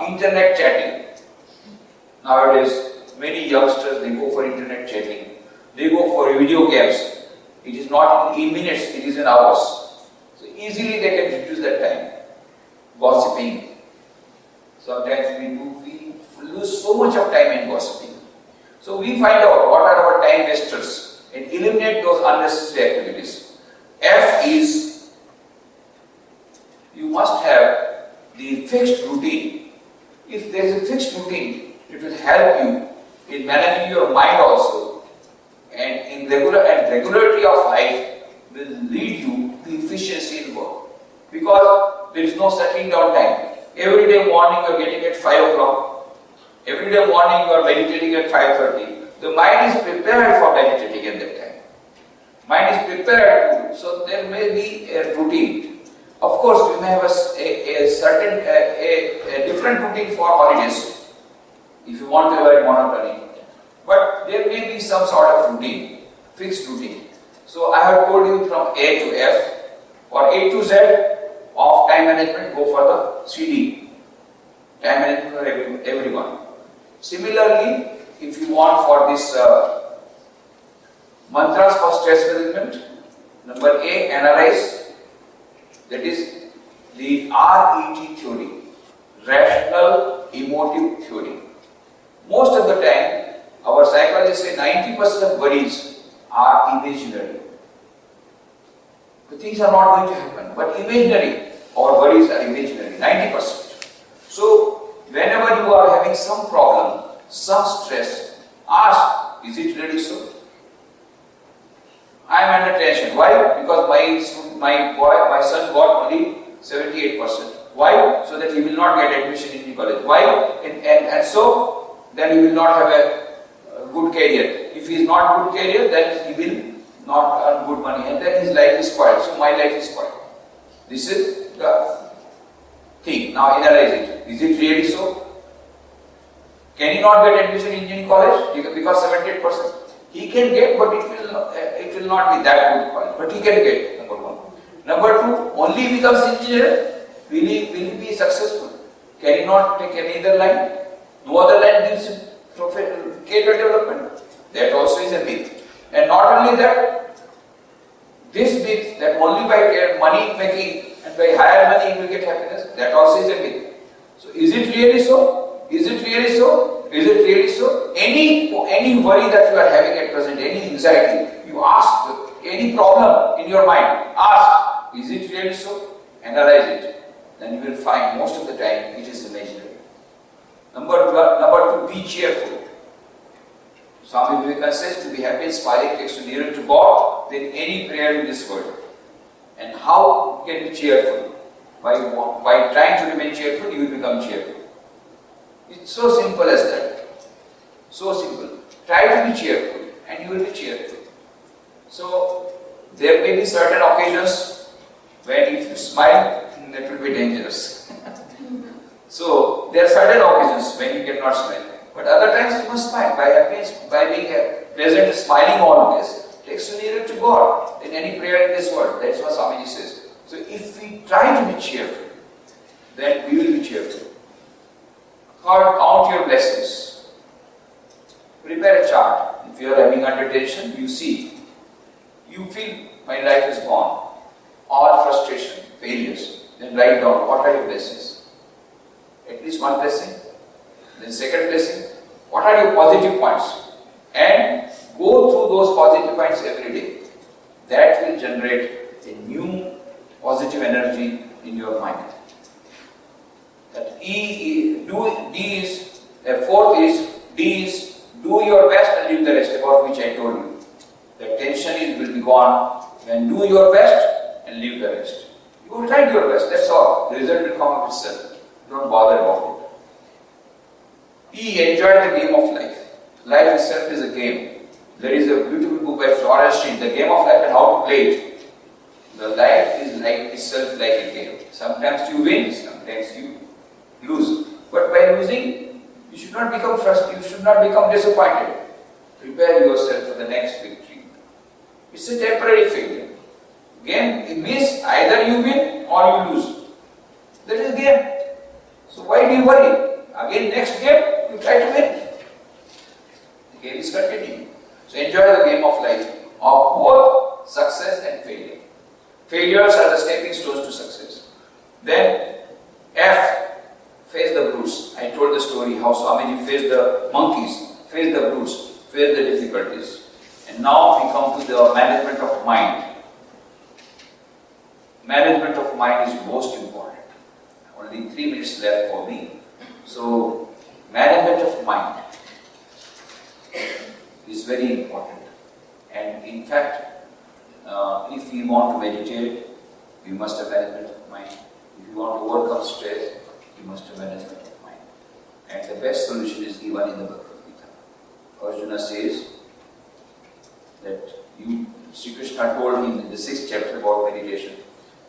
internet chatting. Nowadays, many youngsters, they go for internet chatting. They go for video games. It is not in minutes, it is in hours. So easily they can reduce that time. Gossiping. Sometimes we lose so much of time in gossiping. So we find out what are our time wasters and eliminate those unnecessary activities. F is, you must have the fixed routine. If there is a fixed routine, it will help you in managing your mind also, and in regularity of life will lead you to efficiency in work. Because there is no settling down time. Every day morning you are getting at 5 o'clock. Every day morning you are meditating at 5:30. The mind is prepared for meditating at that time. Mind is prepared to, so there may be a routine. Of course, we may have a different routine for holidays, if you want to avoid monotony. But there may be some sort of routine, fixed routine. So I have told you from A to F. For A to Z of time management, go for the CD, time management for everyone. Similarly, if you want for this mantras for stress management, number A, analyze. That is the RET theory, rational emotive theory. Most of the time, our psychologists say 90% of worries are imaginary. The things are not going to happen, but imaginary. Our worries are imaginary, 90%. So, whenever you are having some problem, some stress, ask, is it really so? I am under tension. Why? Because my son got only 78%. Why? So that he will not get admission in the college. Why? And so then he will not have a good career. If he is not good career, then he will not earn good money, and then his life is spoiled. So my life is spoiled. This is the thing. Now analyze it. Is it really so? Can he not get admission in engineering college? Because 78%. He can get, but it will not be that good college. But he can get, number one. Number two, only becomes engineer, will he be successful? Can he not take any other line? No other line gives him career development. That also is a myth. And not only that, this myth that only by money making and by higher money you will get happiness, that also is a myth. So is it really so? Is it really so? Is it really so? Any worry that you are having at present, any anxiety, you ask, any problem in your mind, ask, is it really so? Analyze it. Then you will find most of the time it is imaginary. Number two, be cheerful. Swami Vivekananda says to be happy and smiling takes you nearer to God than any prayer in this world. And how you can be cheerful? By trying to remain cheerful, you will become cheerful. It's so simple as that. So simple. Try to be cheerful and you will be cheerful. So there may be certain occasions when if you smile, that will be dangerous. So there are certain occasions when you cannot smile. But other times you must smile. By being present, smiling always, takes you nearer to God than any prayer in this world. That's what Swamiji says. So if we try to be cheerful, then we will be cheerful. Third, count your blessings. Prepare a chart. If you are having under tension, you see. You feel my life is gone. Or frustration, failures. Then write down what are your blessings. At least one blessing. Then second blessing, what are your positive points? And go through those positive points every day. That will generate a new positive energy in your mind. That fourth is, D is, do your best and leave the rest, about which I told you. The tension will be gone when do your best and leave the rest. You will try your best, that's all. The result will come of itself. Don't bother about it. E, enjoy the game of life. Life itself is a game. There is a beautiful book by Florence, The Game of Life and How to Play It. The life is like itself like a game. Sometimes you win, sometimes you lose. But by losing, you should not become frustrated, you should not become disappointed. Prepare yourself for the next victory. It's a temporary failure. Game, it means either you win or you lose. That is a game. So why do you worry? Again, next game, you try to win. The game is continuing. So enjoy the game of life of both success and failure. Failures are the stepping stones to success. Then F, face the brutes. I told the story how Swamiji faced the monkeys, faced the brutes, faced the difficulties. And now we come to the management of mind. Management of mind is most important. Only 3 minutes left for me. So, management of mind. is very important. And in fact, if we want to meditate, we must have management of mind. If you want to overcome stress, you must have management of mind. And the best solution is given in the Bhagavad Gita. Arjuna says that Shri Krishna told him in the 6th chapter about meditation.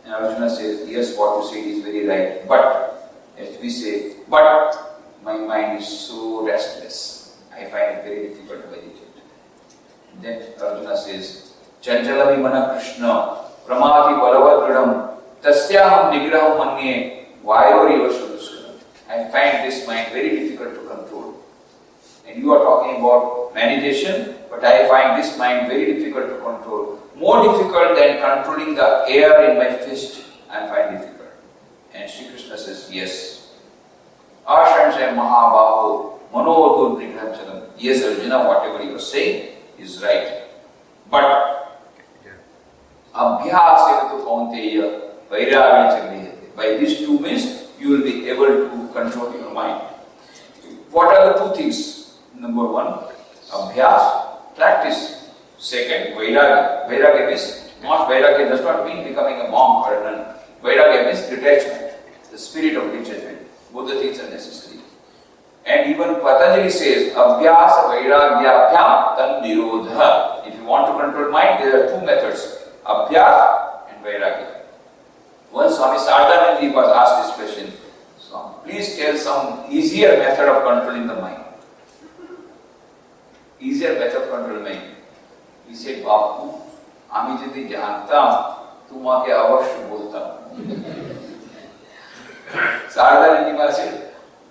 And Arjuna says, yes, what you said is very right. But, as we say, but my mind is so restless. I find it very difficult to meditate. And then Arjuna says, Chanchalam mana Krishna, pramati balavadridam, tasyaham nigraham manye, vayori vasuduskanam. I find this mind very difficult to control. And you are talking about meditation, but I find this mind very difficult to control. More difficult than controlling the air in my fist, I find difficult. And Shri Krishna says, yes. Ashanjaya Mahabaho Manodur Nigraham. Yes, Arjuna, whatever you are saying is right. But Abhyasena Kaunteya Vairagya. By these two means, you will be able to control your mind. What are the two things? Number one, Abhyas, practice. Second, Vairagya. Vairagya means, Vairagya does not mean becoming a monk or a nun. Vairagya means detachment, the spirit of detachment. Both the things are necessary. And even Patanjali says, Abhyasa Vairagyabhyam Tan Nirodha. If you want to control mind, there are two methods, Abhyas and Vairagya. Once Swami Sardananji was asked this question, Swami, please tell some easier method of controlling the mind. Easier method of controlling the mind. He said, Bapu, আমি যদি জানতাম তোমাকে অবশ্য বলতাম. Sardananji said,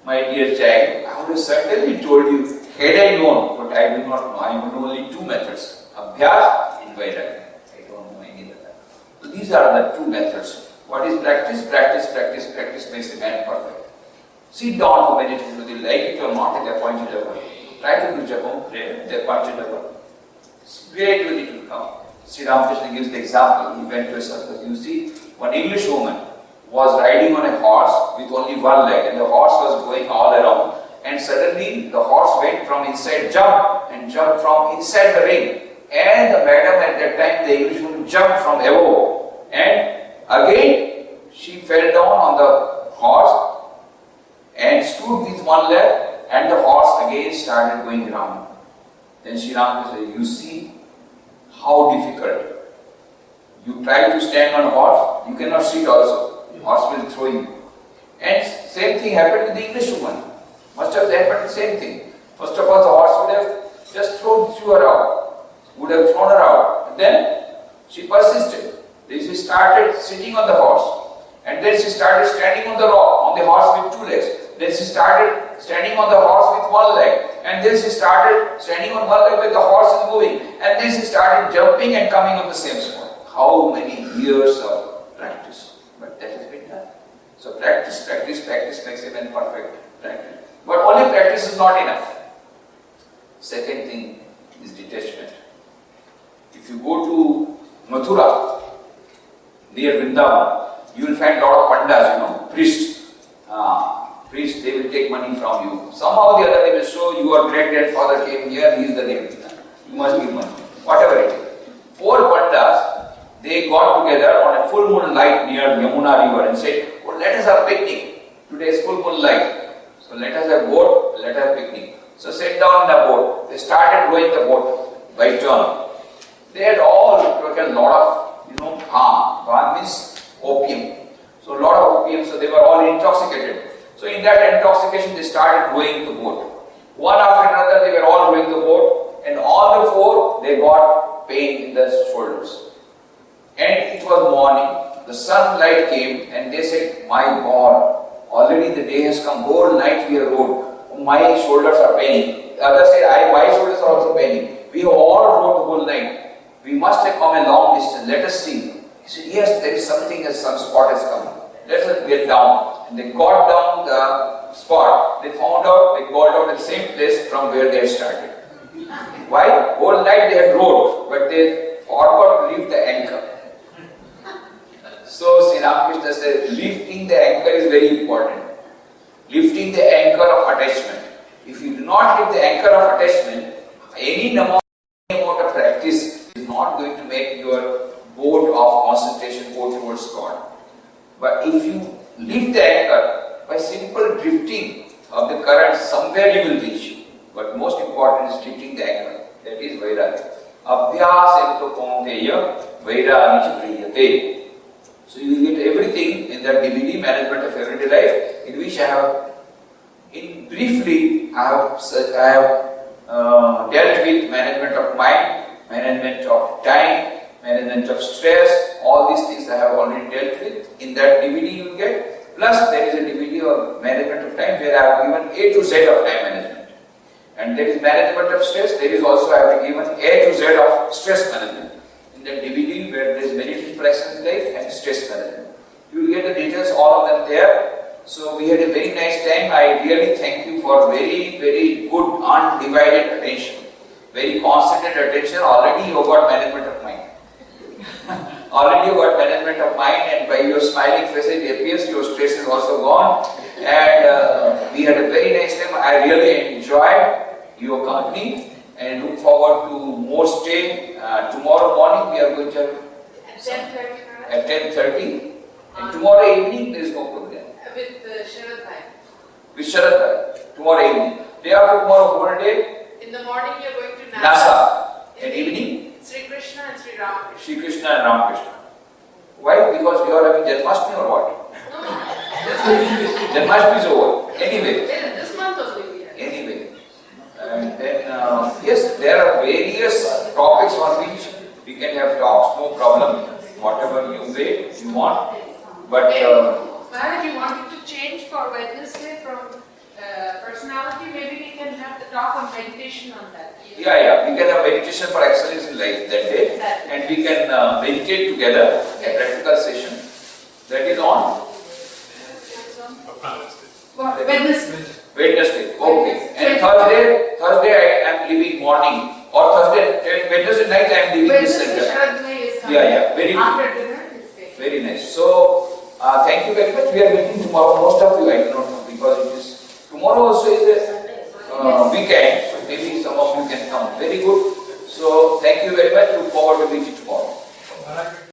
my dear child, I would have certainly told you, had I known, but I do not know. I know only two methods, Abhyas and Vairagya. I don't know any other. So these are the two methods. What is practice? Practice makes a man perfect. Sit down for meditation, whether you like it or not at the appointed level. Try to do japam, pray at the appointed level. Gradually it will come. Sri Ramakrishna gives the example. He went to a circus. You see, one English woman was riding on a horse with only one leg, and the horse was going all around. And suddenly the horse went from inside, jumped from inside the ring. And the madam at that time, the English woman, jumped from above. And again, she fell down on the horse and stood with one leg, and the horse again started going round. Then Sri Ramakrishna said, you see how difficult. You try to stand on a horse, you cannot sit also. The horse will throw you. And same thing happened with the English woman. Must have happened the same thing. First of all, the horse would have just thrown her out. And then she persisted. Then she started sitting on the horse. And then she started standing on the horse with two legs. Then she started standing on the horse with one leg. And then she started standing on one leg when the horse is moving. And then she started jumping and coming on the same spot. How many years of practice? But that has been done. So practice makes a man perfect. Practice. But only practice is not enough. Second thing is detachment. If you go to Mathura, near Vrindavan, you will find a lot of pandas, priests. Priests, they will take money from you. Somehow or the other they will show your great-grandfather came here, he is the name. You must give money. Whatever it is. 4 pandas, they got together on a full moon night near Yamuna river and said, well, let us have picnic. Today is full moon night. So let us have boat, let us have picnic. So sat down in the boat. They started rowing the boat by turn. They had all taken a lot of, palm. Palm means opium. So a lot of opium, so they were all intoxicated. So in that intoxication, they started rowing the boat. One after another, they were all rowing the boat, and all the 4, they got pain in their shoulders. And it was morning, the sunlight came, and they said, my God, already the day has come, whole night we are rowed. My shoulders are paining. The other said, my shoulders are also paining. We have all rowed the whole night. We must have come a long distance, let us see. He said, yes, there is something, some spot has come. Let us get down. And they got down the spot. They found out, they got out at the same place from where they had started. Why? Whole night they had rowed, but they forgot to lift the anchor. So Sri Ramakrishna said, lifting the anchor is very important. Lifting the anchor of attachment. If you do not lift the anchor of attachment, any number boat of concentration, go towards God. But if you lift the anchor, by simple drifting of the current, somewhere you will reach. But most important is lifting the anchor. That is Vairagya. Abhyasento kaunteya vairagya priyate. So you will get everything in that DVD, Management of Everyday Life, in which I have, briefly, I have dealt with management of mind, management of time, management of stress. All these things I have already dealt with. In that DVD you will get. Plus there is a DVD of management of time where I have given A to Z of time management. And there is management of stress. There is also I have given A to Z of stress management. In that DVD where there is meditation for excellence life and stress management. You will get the details, all of them there. So we had a very nice time. I really thank you for very, very good undivided attention. Very concentrated attention. Already you have got management of mind. Already you got management of mind, and by your smiling face it appears your stress is also gone. And we had a very nice time. I really enjoyed your company and look forward to more stay. Tomorrow morning we are going to have at 10:30. And tomorrow evening there is no program. With Sharad Bhai. With Sharad Bhai. Tomorrow evening. Day after tomorrow whole day. In the morning you are going to NASA. And evening? Sri Krishna and Sri Ramakrishna. Sri Krishna and Ramakrishna. Why? Because we are having Janmashtami or what? No. Janmashtami is over. Anyway. This month only we are. Anyway. And then, yes, there are various topics on which we can have talks, no problem. Whatever you want. But Maharaj, you wanted to change for Wednesday from personality, maybe we can have the talk on meditation on that. Yeah, we can have meditation for excellence in life that day, and we can meditate together, a practical session. That is on Wednesday. Okay. And Thursday I am leaving morning, or Wednesday night I am leaving this center. Yeah, very good. Very nice. So, thank you very much. We are meeting tomorrow. Most of you I do not know because it is tomorrow also is a weekend. So maybe some of you can come. Very good. So thank you very much. Look forward to meeting.